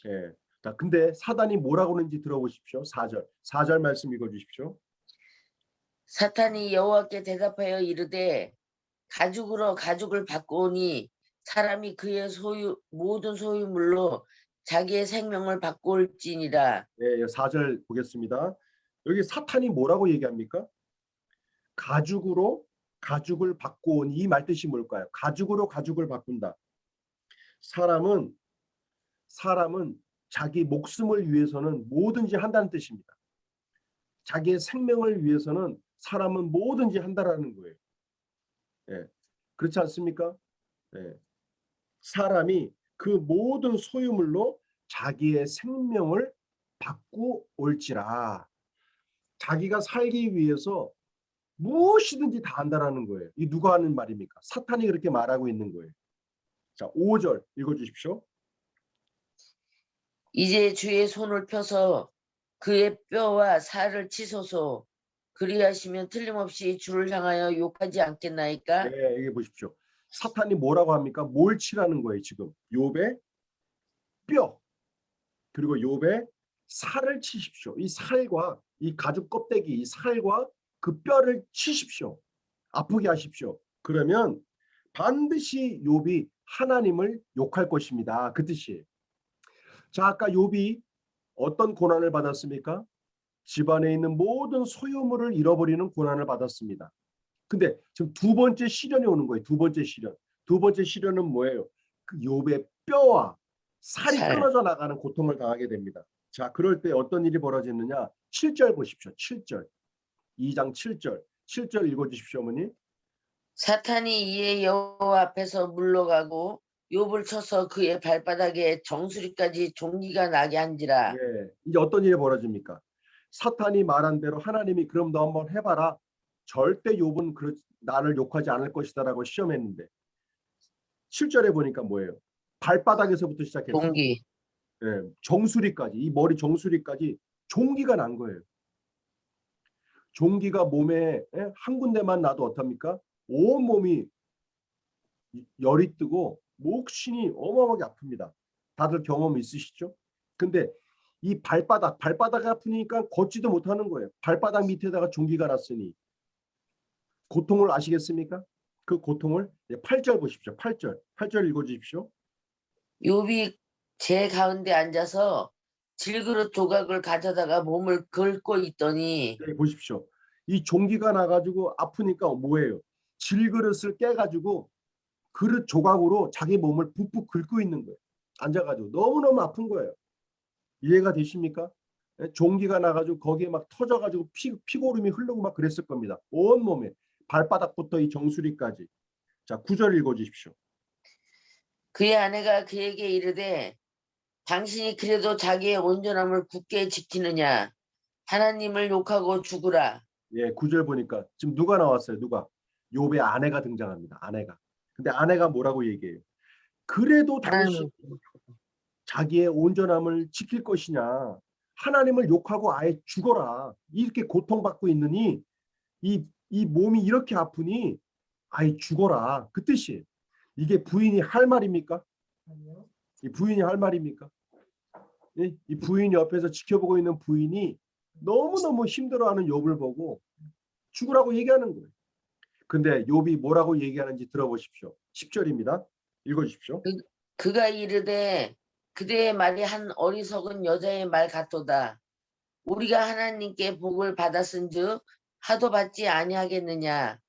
예. 자, 근데 사단이 뭐라고 하는지 들어보십시오. 4절 말씀 읽어주십시오. 사탄이 여호와께 대답하여 이르되 가죽으로 가죽을 바꾸오니 사람이 그의 모든 소유물로 자기의 생명을 바꿀지니라. 예, 4절 보겠습니다. 여기 사탄이 뭐라고 얘기합니까? 가죽으로 가죽을 바꾸온 이 말뜻이 뭘까요? 가죽으로 가죽을 바꾼다. 사람은 자기 목숨을 위해서는 뭐든지 한다는 뜻입니다. 자기의 생명을 위해서는 사람은 뭐든지 한다라는 거예요. 예. 그렇지 않습니까? 예. 사람이 그 모든 소유물로 자기의 생명을 바꾸올지라. 자기가 살기 위해서 무엇이든지 다 한다라는 거예요. 이 누가 하는 말입니까? 사탄이 그렇게 말하고 있는 거예요. 자, 5절 읽어주십시오. 이제 주의 손을 펴서 그의 뼈와 살을 치소서. 그리하시면 틀림없이 주를 향하여 욕하지 않겠나이까? 네, 여기 보십시오. 사탄이 뭐라고 합니까? 뭘 치라는 거예요, 지금. 욥의 뼈, 그리고 욥의 살을 치십시오. 이 살과 이 가죽 껍데기, 이 살과 그 뼈를 치십시오. 아프게 하십시오. 그러면 반드시 욥이 하나님을 욕할 것입니다. 그 뜻이에요. 자, 아까 욥이 어떤 고난을 받았습니까? 집안에 있는 모든 소유물을 잃어버리는 고난을 받았습니다. 근데 지금 두 번째 시련이 오는 거예요. 두 번째 시련. 두 번째 시련은 뭐예요? 그 욥의 뼈와 살이 살. 끊어져 나가는 고통을 당하게 됩니다. 자, 그럴 때 어떤 일이 벌어지느냐? 7절 보십시오. 7절. 2장 7절. 7절 읽어주십시오, 어머니. 사탄이 이에 여호와 앞에서 물러가고 욥을 쳐서 그의 발바닥에 정수리까지 종기가 나게 한지라. 예, 이제 어떤 일이 벌어집니까? 사탄이 말한 대로 하나님이 그럼 너 한번 해봐라. 절대 욥은 나를 욕하지 않을 것이다라고 시험했는데 7절에 보니까 뭐예요? 발바닥에서부터 시작했어요. 종기. 예, 정수리까지, 이 머리 정수리까지 종기가 난 거예요. 종기가 몸에 한 군데만 나도 어떻습니까? 온 몸이 열이 뜨고 목신이 어마어마하게 아픕니다. 다들 경험 있으시죠? 근데 이 발바닥이 아프니까 걷지도 못하는 거예요. 발바닥 밑에다가 종기가 났으니 고통을 아시겠습니까? 그 고통을 8절 보십시오. 8절 읽어주십시오. 욥이 제 가운데 앉아서 질그릇 조각을 가져다가 몸을 긁고 있더니 네, 보십시오. 이 종기가 나가지고 아프니까 뭐예요? 질그릇을 깨가지고 그릇 조각으로 자기 몸을 푹푹 긁고 있는 거예요. 앉아가지고 너무너무 아픈 거예요. 이해가 되십니까? 예, 종기가 나가지고 거기에 막 터져가지고 피고름이 흐르고 막 그랬을 겁니다. 온 몸에 발바닥부터 이 정수리까지. 자, 9절 읽어주십시오. 그의 아내가 그에게 이르되 당신이 그래도 자기의 온전함을 굳게 지키느냐? 하나님을 욕하고 죽으라. 예, 9절 보니까 지금 누가 나왔어요? 누가? 욥의 아내가 등장합니다. 아내가. 근데 아내가 뭐라고 얘기해요? 그래도 당신 자기의 온전함을 지킬 것이냐? 하나님을 욕하고 아예 죽어라. 이렇게 고통받고 있느니 이 몸이 이렇게 아프니 아예 죽어라. 그 뜻이에요. 이게 부인이 할 말입니까? 아니요. 이 부인이 할 말입니까? 이 부인이 옆에서 지켜보고 있는 부인이 너무너무 힘들어하는 욥을 보고 죽으라고 얘기하는 거예요. 근데 욥이 뭐라고 얘기하는지 들어보십시오. 10절입니다. 읽어주십시오. 그가 이르되 그대의 말이 한 어리석은 여자의 말 같도다. 우리가 하나님께 복을 받았은즉 하도 받지 아니하겠느냐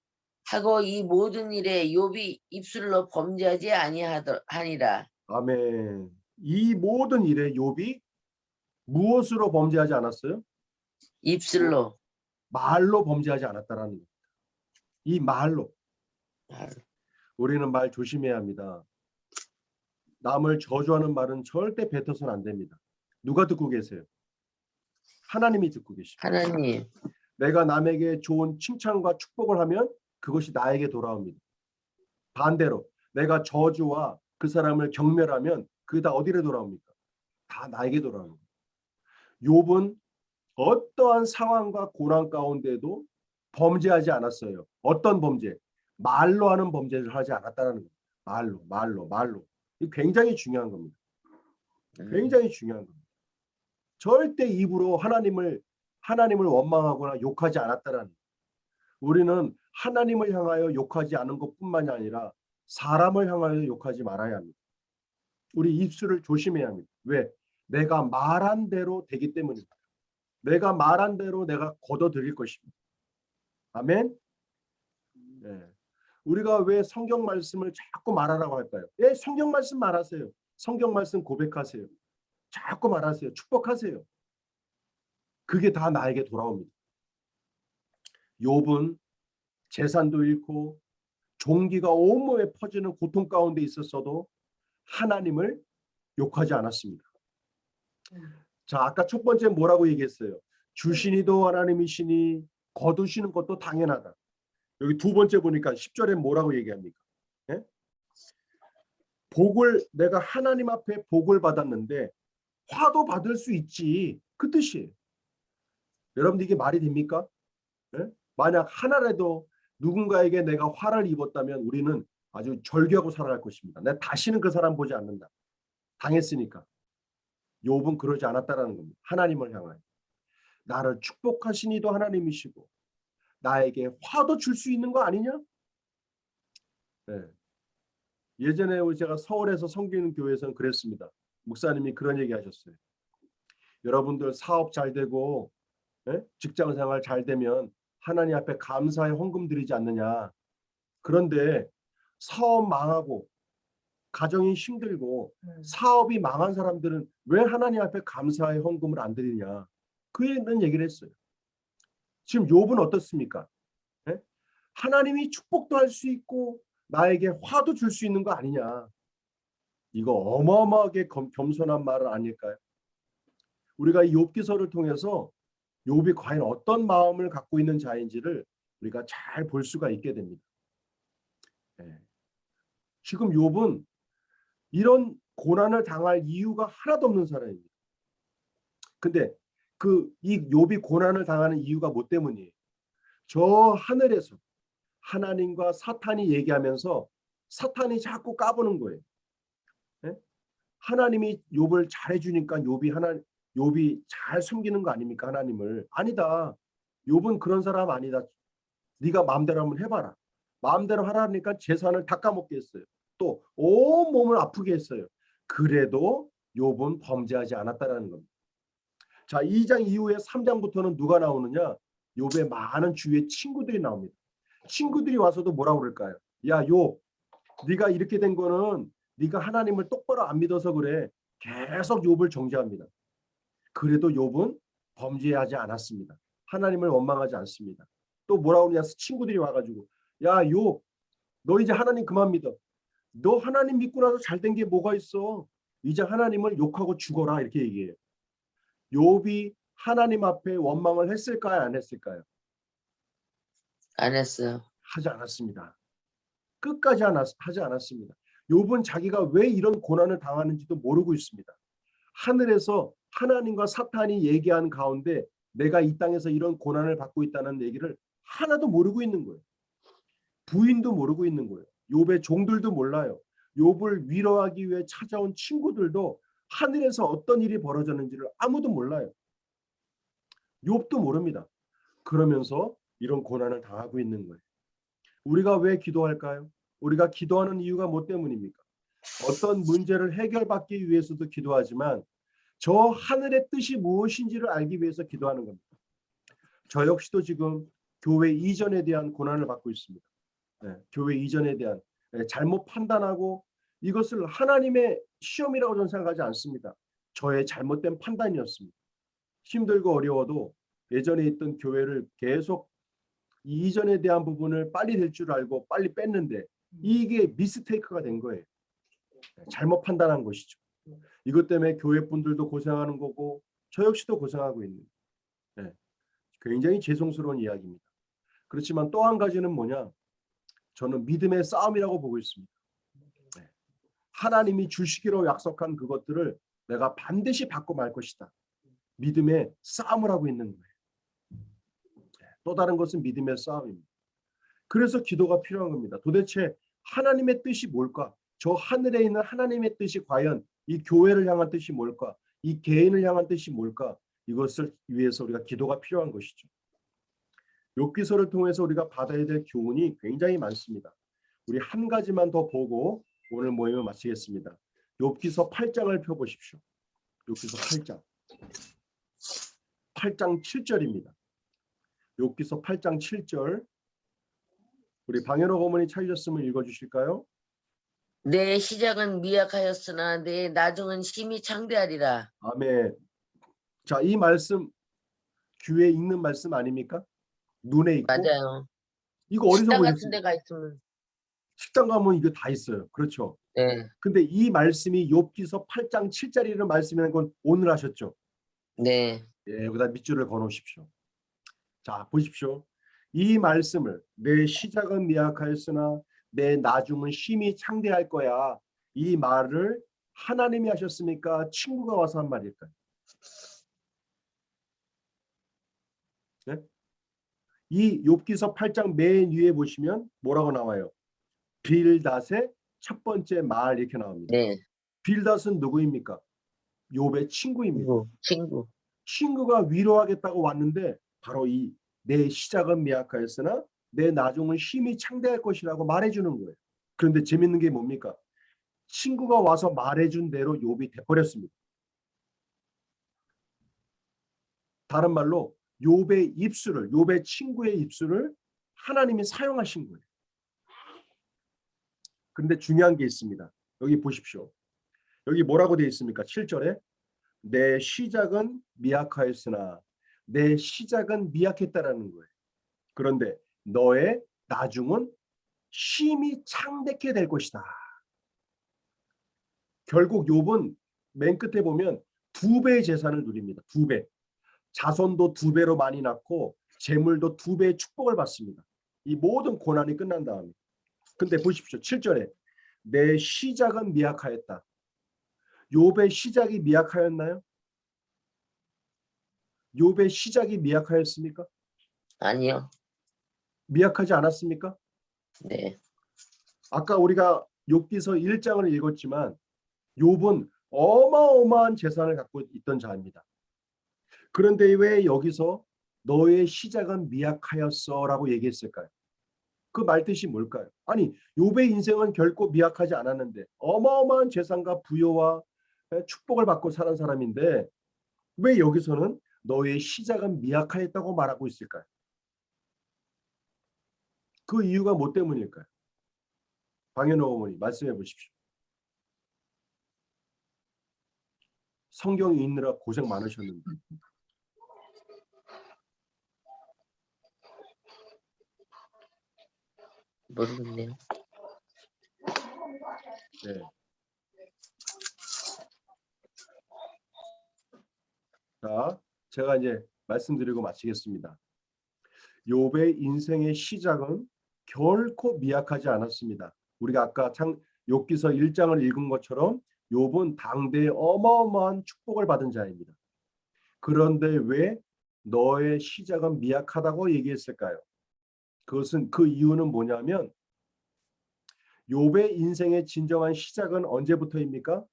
하고 이 모든 일에 욥이 입술로 범죄하지 아니하니라. 아멘. 이 모든 일에 욥이 무엇으로 범죄하지 않았어요? 입술로. 말로 범죄하지 않았다라는 겁니다. 이 말로. 우리는 말 조심해야 합니다. 남을 저주하는 말은 절대 뱉어서는 안 됩니다. 누가 듣고 계세요? 하나님이 듣고 계십니다. 하나님. 내가 남에게 좋은 칭찬과 축복을 하면 그것이 나에게 돌아옵니다. 반대로 내가 저주와 그 사람을 경멸하면 그게 다 어디로 돌아옵니까? 다 나에게 돌아옵니다. 욥은 어떠한 상황과 고난 가운데도 범죄하지 않았어요. 어떤 범죄? 말로 하는 범죄를 하지 않았다는 거예요. 말로. 이 굉장히 중요한 겁니다. 굉장히 중요한 겁니다. 절대 입으로 하나님을 원망하거나 욕하지 않았다라는 거예요. 우리는 하나님을 향하여 욕하지 않은 것뿐만이 아니라 사람을 향하여 욕하지 말아야 합니다. 우리 입술을 조심해야 합니다. 왜? 내가 말한 대로 되기 때문입니다. 내가 말한 대로 내가 거둬들일 것입니다. 아멘. 예. 우리가 왜 성경 말씀을 자꾸 말하라고 할까요? 예, 성경 말씀 말하세요. 성경 말씀 고백하세요. 자꾸 말하세요. 축복하세요. 그게 다 나에게 돌아옵니다. 욥은 재산도 잃고 종기가 온몸에 퍼지는 고통 가운데 있었어도 하나님을 욕하지 않았습니다. 자, 아까 첫 번째 뭐라고 얘기했어요? 주시니도 하나님이시니 거두시는 것도 당연하다. 여기 두 번째 보니까 10절에 뭐라고 얘기합니까? 예? 복을 내가 하나님 앞에 복을 받았는데 화도 받을 수 있지. 그 뜻이에요. 여러분들 이게 말이 됩니까? 예? 만약 하나라도 누군가에게 내가 화를 입었다면 우리는 아주 절규하고 살아갈 것입니다. 내가 다시는 그 사람 보지 않는다. 당했으니까. 욥은 그러지 않았다라는 겁니다. 하나님을 향하여. 나를 축복하시니도 하나님이시고 나에게 화도 줄 수 있는 거 아니냐? 네. 예전에 제가 서울에서 섬기는 교회에서는 그랬습니다. 목사님이 그런 얘기 하셨어요. 여러분들 사업 잘 되고 직장 생활 잘 되면 하나님 앞에 감사의 헌금 드리지 않느냐. 그런데 사업 망하고 가정이 힘들고 사업이 망한 사람들은 왜 하나님 앞에 감사의 헌금을 안 드리냐. 그런 얘기를 했어요. 지금 욥은 어떻습니까? 하나님이 축복도 할 수 있고 나에게 화도 줄 수 있는 거 아니냐. 이거 어마어마하게 겸손한 말은 아닐까요? 우리가 이 욥기서를 통해서 욥이 과연 어떤 마음을 갖고 있는 자인지를 우리가 잘 볼 수가 있게 됩니다. 지금 욥은 이런 고난을 당할 이유가 하나도 없는 사람입니다. 근데 이 욥이 고난을 당하는 이유가 뭐 때문이에요? 저 하늘에서 하나님과 사탄이 얘기하면서 사탄이 자꾸 까부는 거예요. 하나님이 욥을 잘해주니까 욥이 잘 숨기는 거 아닙니까? 하나님을. 아니다. 욥은 그런 사람 아니다. 네가 마음대로 한번 해봐라. 마음대로 하라니까 재산을 다 까먹게 했어요. 또 온 몸을 아프게 했어요. 그래도 욥은 범죄하지 않았다라는 겁니다. 자, 2장 이후에 3장부터는 누가 나오느냐? 욥의 많은 주위의 친구들이 나옵니다. 친구들이 와서도 뭐라고 그럴까요? 야, 욥, 네가 이렇게 된 거는 네가 하나님을 똑바로 안 믿어서 그래. 계속 욥을 정죄합니다. 그래도 욥은 범죄하지 않았습니다. 하나님을 원망하지 않습니다. 또 뭐라고 그러냐? 친구들이 와가지고 야, 욥, 너 이제 하나님 그만 믿어. 너 하나님 믿고 나서 잘된 게 뭐가 있어? 이제 하나님을 욕하고 죽어라 이렇게 얘기해요. 욥이 하나님 앞에 원망을 했을까요? 안 했을까요? 안 했어요. 하지 않았습니다. 끝까지 하지 않았습니다. 욥은 자기가 왜 이런 고난을 당하는지도 모르고 있습니다. 하늘에서 하나님과 사탄이 얘기한 가운데 내가 이 땅에서 이런 고난을 받고 있다는 얘기를 하나도 모르고 있는 거예요. 부인도 모르고 있는 거예요. 욥의 종들도 몰라요. 욥을 위로하기 위해 찾아온 친구들도 하늘에서 어떤 일이 벌어졌는지를 아무도 몰라요. 욥도 모릅니다. 그러면서 이런 고난을 당하고 있는 거예요. 우리가 왜 기도할까요? 우리가 기도하는 이유가 뭐 때문입니까? 어떤 문제를 해결받기 위해서도 기도하지만 저 하늘의 뜻이 무엇인지를 알기 위해서 기도하는 겁니다. 저 역시도 지금 교회 이전에 대한 고난을 받고 있습니다. 교회 이전에 대한 잘못 판단하고 이것을 하나님의 시험이라고 저는 생각하지 않습니다. 저의 잘못된 판단이었습니다. 힘들고 어려워도 예전에 있던 교회를 계속 이전에 대한 부분을 빨리 될 줄 알고 빨리 뺐는데 이게 미스테이크가 된 거예요. 잘못 판단한 것이죠. 이것 때문에 교회 분들도 고생하는 거고 저 역시도 고생하고 있는 굉장히 죄송스러운 이야기입니다. 그렇지만 또 한 가지는 뭐냐? 저는 믿음의 싸움이라고 보고 있습니다. 하나님이 주시기로 약속한 그것들을 내가 반드시 받고 말 것이다. 믿음의 싸움을 하고 있는 거예요. 또 다른 것은 믿음의 싸움입니다. 그래서 기도가 필요한 겁니다. 도대체 하나님의 뜻이 뭘까? 저 하늘에 있는 하나님의 뜻이 과연 이 교회를 향한 뜻이 뭘까? 이 개인을 향한 뜻이 뭘까? 이것을 위해서 우리가 기도가 필요한 것이죠. 욥기서를 통해서 우리가 받아야 될 교훈이 굉장히 많습니다. 우리 한 가지만 더 보고 오늘 모임을 마치겠습니다. 욥기서 8장을 펴보십시오. 욥기서 8장 7절입니다. 욥기서 8장 7절 우리 방현옥 어머니 찾으셨으면 읽어주실까요? 내 시작은 미약하였으나 내 나중은 심히 창대하리라. 아멘. 자, 이 말씀 귀에 읽는 말씀 아닙니까? 눈에 있고. 맞아요. 이거 어디서 식당 같은 보셨어요? 데가 있으면. 식당 가면 이거 다 있어요. 그렇죠? 네. 근데 이 말씀이 욥기서 8장 7절이라는 말씀이라는 건 오늘 하셨죠? 네. 예, 여기다 밑줄을 그어놓으십시오. 자, 보십시오. 이 말씀을 내 시작은 미약하였으나 내 나중은 심히 창대할 거야. 이 말을 하나님이 하셨습니까? 친구가 와서 한 말일까요? 네? 이 욥기서 8장 맨 위에 보시면 뭐라고 나와요? 빌닷의 첫 번째 말 이렇게 나옵니다. 네. 빌닷은 누구입니까? 욥의 친구입니다. 친구. 친구가 위로하겠다고 왔는데 바로 이 내 시작은 미약하였으나 내 나중은 심히 창대할 것이라고 말해주는 거예요. 그런데 재밌는 게 뭡니까? 친구가 와서 말해준 대로 욥이 돼버렸습니다. 다른 말로 욥의 친구의 입술을 하나님이 사용하신 거예요. 그런데 중요한 게 있습니다. 여기 보십시오. 여기 뭐라고 되어 있습니까? 7절에 내 시작은 미약하였으나 내 시작은 미약했다라는 거예요. 그런데 너의 나중은 심히 창대케 될 것이다. 결국 욥은 맨 끝에 보면 2배의 재산을 누립니다. 2배. 자손도 2배로 많이 낳고 재물도 2배의 축복을 받습니다. 이 모든 고난이 끝난 다음에. 근데 보십시오. 7절에 내 시작은 미약하였다. 욥의 시작이 미약하였나요? 욥의 시작이 미약하였습니까? 아니요. 미약하지 않았습니까? 네. 아까 우리가 욥기서 1장을 읽었지만 욥은 어마어마한 재산을 갖고 있던 자입니다. 그런데 왜 여기서 너의 시작은 미약하였어라고 얘기했을까요? 그 말뜻이 뭘까요? 아니, 욥의 인생은 결코 미약하지 않았는데 어마어마한 재산과 부여와 축복을 받고 사는 사람인데 왜 여기서는 너의 시작은 미약하였다고 말하고 있을까요? 그 이유가 뭐 때문일까요? 방현옥 어머니 말씀해 보십시오. 성경 읽느라 고생 많으셨는데. 모르겠네요. 네. 자, 제가 이제 말씀드리고 마치겠습니다. 욥의 인생의 시작은 결코 미약하지 않았습니다. 우리가 아까 욥기서 1장을 읽은 것처럼 욥은 당대에 어마어마한 축복을 받은 자입니다. 그런데 왜 너의 시작은 미약하다고 얘기했을까요? 그 이유는 뭐냐면 욥의 인생의 진정한 시작은 언제부터입니까?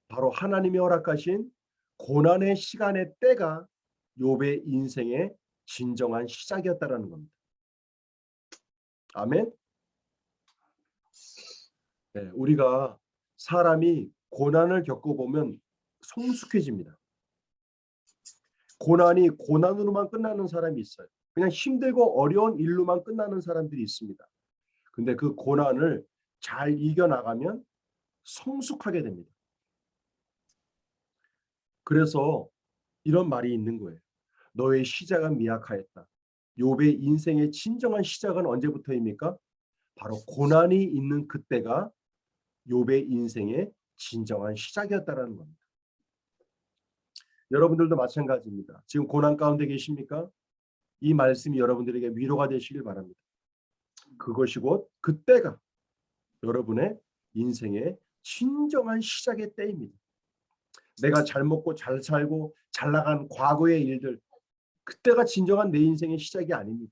바로 하나님이 허락하신 고난의 시간의 때가 욥의 인생의 진정한 시작이었다라는 겁니다. 아멘. 네, 우리가 사람이 고난을 겪어보면 성숙해집니다. 고난이 고난으로만 끝나는 사람이 있어요. 그냥 힘들고 어려운 일로만 끝나는 사람들이 있습니다. 근데 그 고난을 잘 이겨나가면 성숙하게 됩니다. 그래서 이런 말이 있는 거예요. 너의 시작은 미약하였다. 욥의 인생의 진정한 시작은 언제부터입니까? 바로 고난이 있는 그때가 욥의 인생의 진정한 시작이었다라는 겁니다. 여러분들도 마찬가지입니다. 지금 고난 가운데 계십니까? 이 말씀이 여러분들에게 위로가 되시길 바랍니다. 그것이 곧 그때가 여러분의 인생의 진정한 시작의 때입니다. 내가 잘 먹고 잘 살고 잘 나간 과거의 일들, 그때가 진정한 내 인생의 시작이 아닙니다.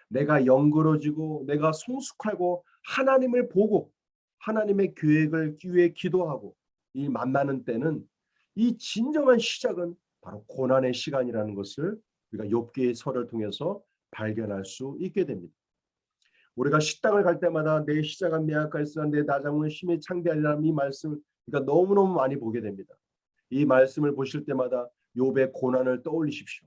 내가 영그러지고 내가 성숙하고 하나님을 보고 하나님의 계획을 위해 기도하고 이 만나는 때는 이 진정한 시작은 바로 고난의 시간이라는 것을 우리가 욥기의 설을 통해서 발견할 수 있게 됩니다. 우리가 식당을 갈 때마다 내 시작은 미약하였으나 내 나중은 심히 창대하리라는 이 말씀을 우리가 너무너무 많이 보게 됩니다. 이 말씀을 보실 때마다 욥의 고난을 떠올리십시오.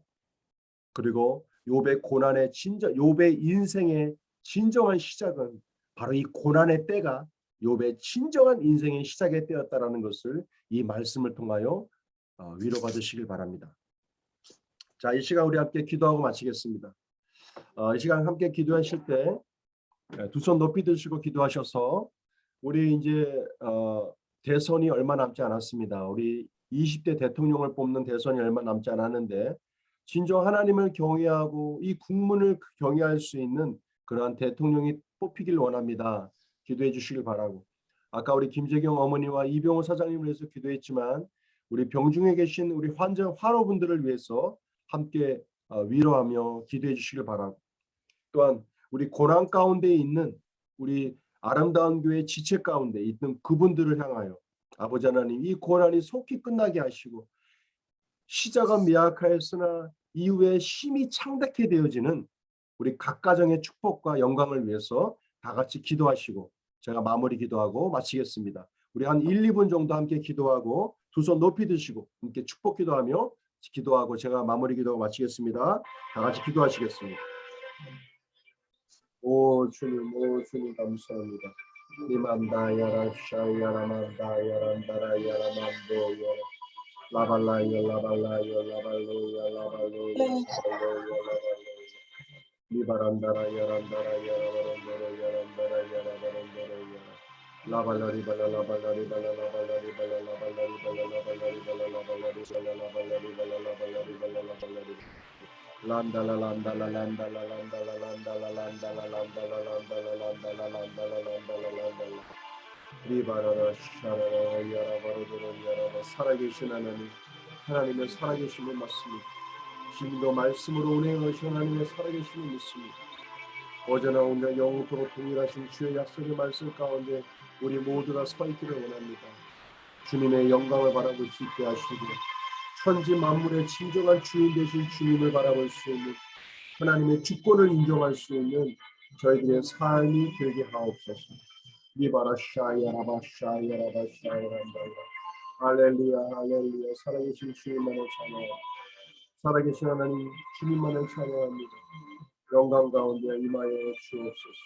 그리고 욥의 인생의 진정한 시작은 바로 이 고난의 때가 욥의 진정한 인생의 시작의 때였다라는 것을 이 말씀을 통하여 위로받으시길 바랍니다. 자, 이 시간 우리 함께 기도하고 마치겠습니다. 이 시간 함께 기도하실 때 두 손 높이 드시고 기도하셔서 우리 이제 대선이 얼마 남지 않았습니다. 우리 20대 대통령을 뽑는 대선이 얼마 남지 않았는데 진정 하나님을 경외하고 이 국민을 경외할 수 있는 그러한 대통령이 뽑히길 원합니다. 기도해 주시길 바라고, 아까 우리 김재경 어머니와 이병호 사장님을 위해서 기도했지만 우리 병중에 계신 우리 환우분들을 위해서 함께 위로하며 기도해 주시길 바라고, 또한 우리 고난 가운데 있는 우리 아름다운 교회 지체 가운데 있는 그분들을 향하여 아버지 하나님 이 고난이 속히 끝나게 하시고 시작은 미약하였으나 이후에 힘이 창백해 되어지는 우리 각 가정의 축복과 영광을 위해서 다 같이 기도하시고 제가 마무리 기도하고 마치겠습니다. 우리 한 1, 2분 정도 함께 기도하고 두 손 높이 드시고 함께 축복 기도하며 기도하고 제가 마무리 기도하고 마치겠습니다. 다 같이 기도하시겠습니다. 오 주님 감사합니다. 리만다야라 샤야라만다야란다라 야라만도야 라발라야 라발라야 라발로야 라발로야 리바란다라 야란다라 야라바란다라 야란다라 야라바란다라 라발라리 발라 라발라리 발라 라발라리 발라 라발라리 발라 라발라리 발라 라발라리 발라 라발라리 발라 라발라리 발라 라발라리 란달라 란달라 란달라 란달라 란달라 란달라 란달라 란달라 란달라 란달라 란달라 란달라 리바라라 샤라라 야라바로도로 야라바 살아계신 하나님의 살아계심을 믿습니다. 지금도 말씀으로 운행하신 하나님의 살아계심을 믿습니다. 어제나 오늘 영원토록 동일하신 주의 약속의 말씀 가운데 우리 모두가 서 있기를 원합니다. 주님의 영광을 바라볼 수 있게 하시고 천지 만물의 진정한 주인 되신 주님을 바라볼 수 있는 하나님의 주권을 인정할 수 있는 저희들의 삶이 되게 하옵소서. 리바라 샤야라바 샤야라바 샤야란다라 할렐루야 할렐루야. 살아계신 주님만을 찬양합니다. 살아계신 하나님 주님만을 찬양합니다. 영광 가운데 임하여 주옵소서.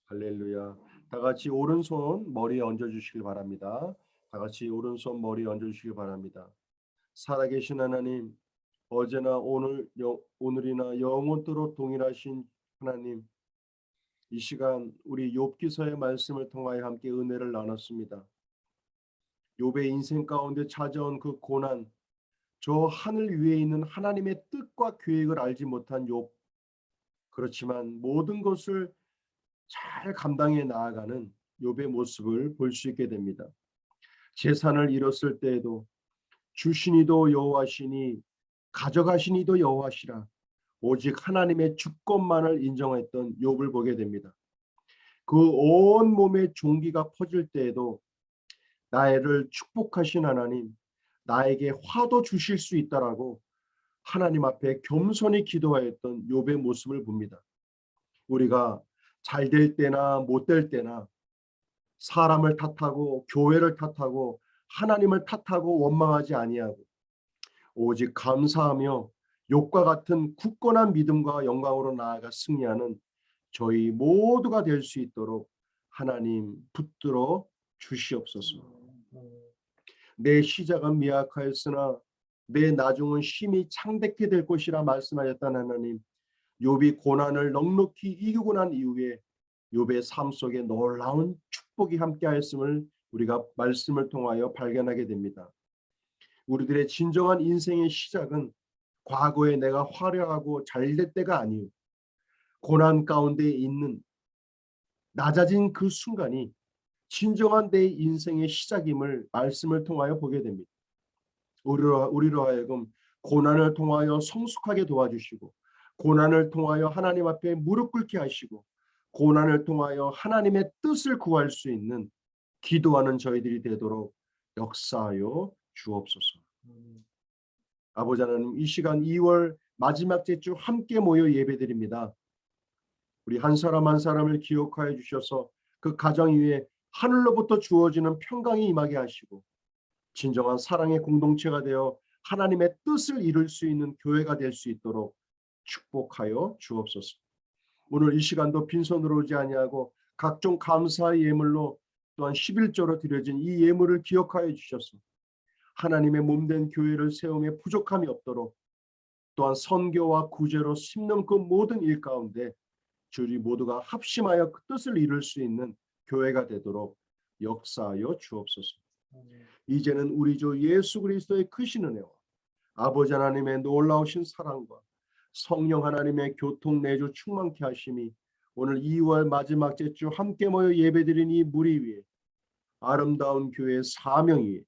할렐루야. 다 같이 오른손 머리에 얹어주시길 바랍니다. 다 같이 오른손 머리에 얹어주시길 바랍니다. 살아계신 하나님, 어제나 오늘이나 영원토록 동일하신 하나님, 이 시간 우리 욥기서의 말씀을 통하여 함께 은혜를 나눴습니다. 욥의 인생 가운데 찾아온 그 고난, 저 하늘 위에 있는 하나님의 뜻과 계획을 알지 못한 욥, 그렇지만 모든 것을 잘 감당해 나아가는 욥의 모습을 볼 수 있게 됩니다. 재산을 잃었을 때에도 주시니도 여호와시니 가져가시니도 여호와시라 오직 하나님의 주권만을 인정했던 욥을 보게 됩니다. 그 온 몸에 종기가 퍼질 때에도 나를 축복하신 하나님, 나에게 화도 주실 수 있다라고 하나님 앞에 겸손히 기도하였던 욥의 모습을 봅니다. 우리가 잘 될 때나 못 될 때나 사람을 탓하고 교회를 탓하고 하나님을 탓하고 원망하지 아니하고 오직 감사하며 욥과 같은 굳건한 믿음과 영광으로 나아가 승리하는 저희 모두가 될 수 있도록 하나님 붙들어 주시옵소서. 내 시작은 미약하였으나 내 나중은 심히 창백해 될 것이라 말씀하셨던 하나님, 욥이 고난을 넉넉히 이기고 난 이후에 욥의 삶 속에 놀라운 축복이 함께하였음을 우리가 말씀을 통하여 발견하게 됩니다. 우리들의 진정한 인생의 시작은 과거에 내가 화려하고 잘될 때가 아니요 고난 가운데 있는 낮아진 그 순간이 진정한 내 인생의 시작임을 말씀을 통하여 보게 됩니다. 우리로 하여금 고난을 통하여 성숙하게 도와주시고 고난을 통하여 하나님 앞에 무릎 꿇게 하시고 고난을 통하여 하나님의 뜻을 구할 수 있는 기도하는 저희들이 되도록 역사하여 주옵소서. 아버지 하나님, 이 시간 2월 마지막 주 함께 모여 예배드립니다. 우리 한 사람 한 사람을 기억하여 주셔서 그 가정 위에 하늘로부터 주어지는 평강이 임하게 하시고 진정한 사랑의 공동체가 되어 하나님의 뜻을 이룰 수 있는 교회가 될 수 있도록 축복하여 주옵소서. 오늘 이 시간도 빈손으로 오지 아니하고 각종 감사의 예물로 또한 11조로 드려진 이 예물을 기억하여 주셔서 하나님의 몸된 교회를 세움에 부족함이 없도록 또한 선교와 구제로 심는 그 모든 일 가운데 주리 모두가 합심하여 그 뜻을 이룰 수 있는 교회가 되도록 역사하여 주옵소서. 이제는 우리 주 예수 그리스도의 크신 은혜와 아버지 하나님의 놀라우신 사랑과 성령 하나님의 교통 내주 충만케 하심이 오늘 2월 마지막 주 함께 모여 예배드린 이 무리 위에 아름다운 교회의 사명 위에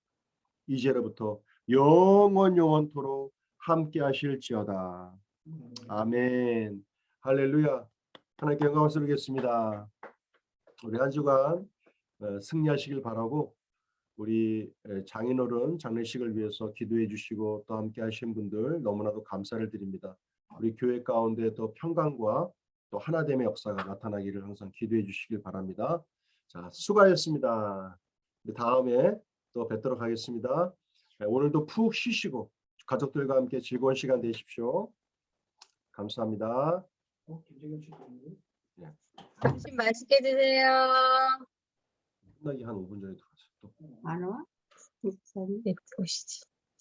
이제로부터 영원토록 함께 하실지어다. 아멘. 할렐루야. 하나님께 영광을 드리겠습니다. 우리 한 주간 승리하시길 바라고 우리 장인어른 장례식을 위해서 기도해 주시고 또 함께 하신 분들 너무나도 감사를 드립니다. 우리 교회 가운데 더 평강과 또 하나됨의 역사가 나타나기를 항상 기도해 주시길 바랍니다. 자, 수고하셨습니다. 다음에 또 뵙도록 하겠습니다. 오늘도 푹 쉬시고 가족들과 함께 즐거운 시간 되십시오. 감사합니다. 김재경 출신님. 점심 맛있게 드세요. 끝나기 한 5분 전에 들어가세요. 또. 안 와? 보시지.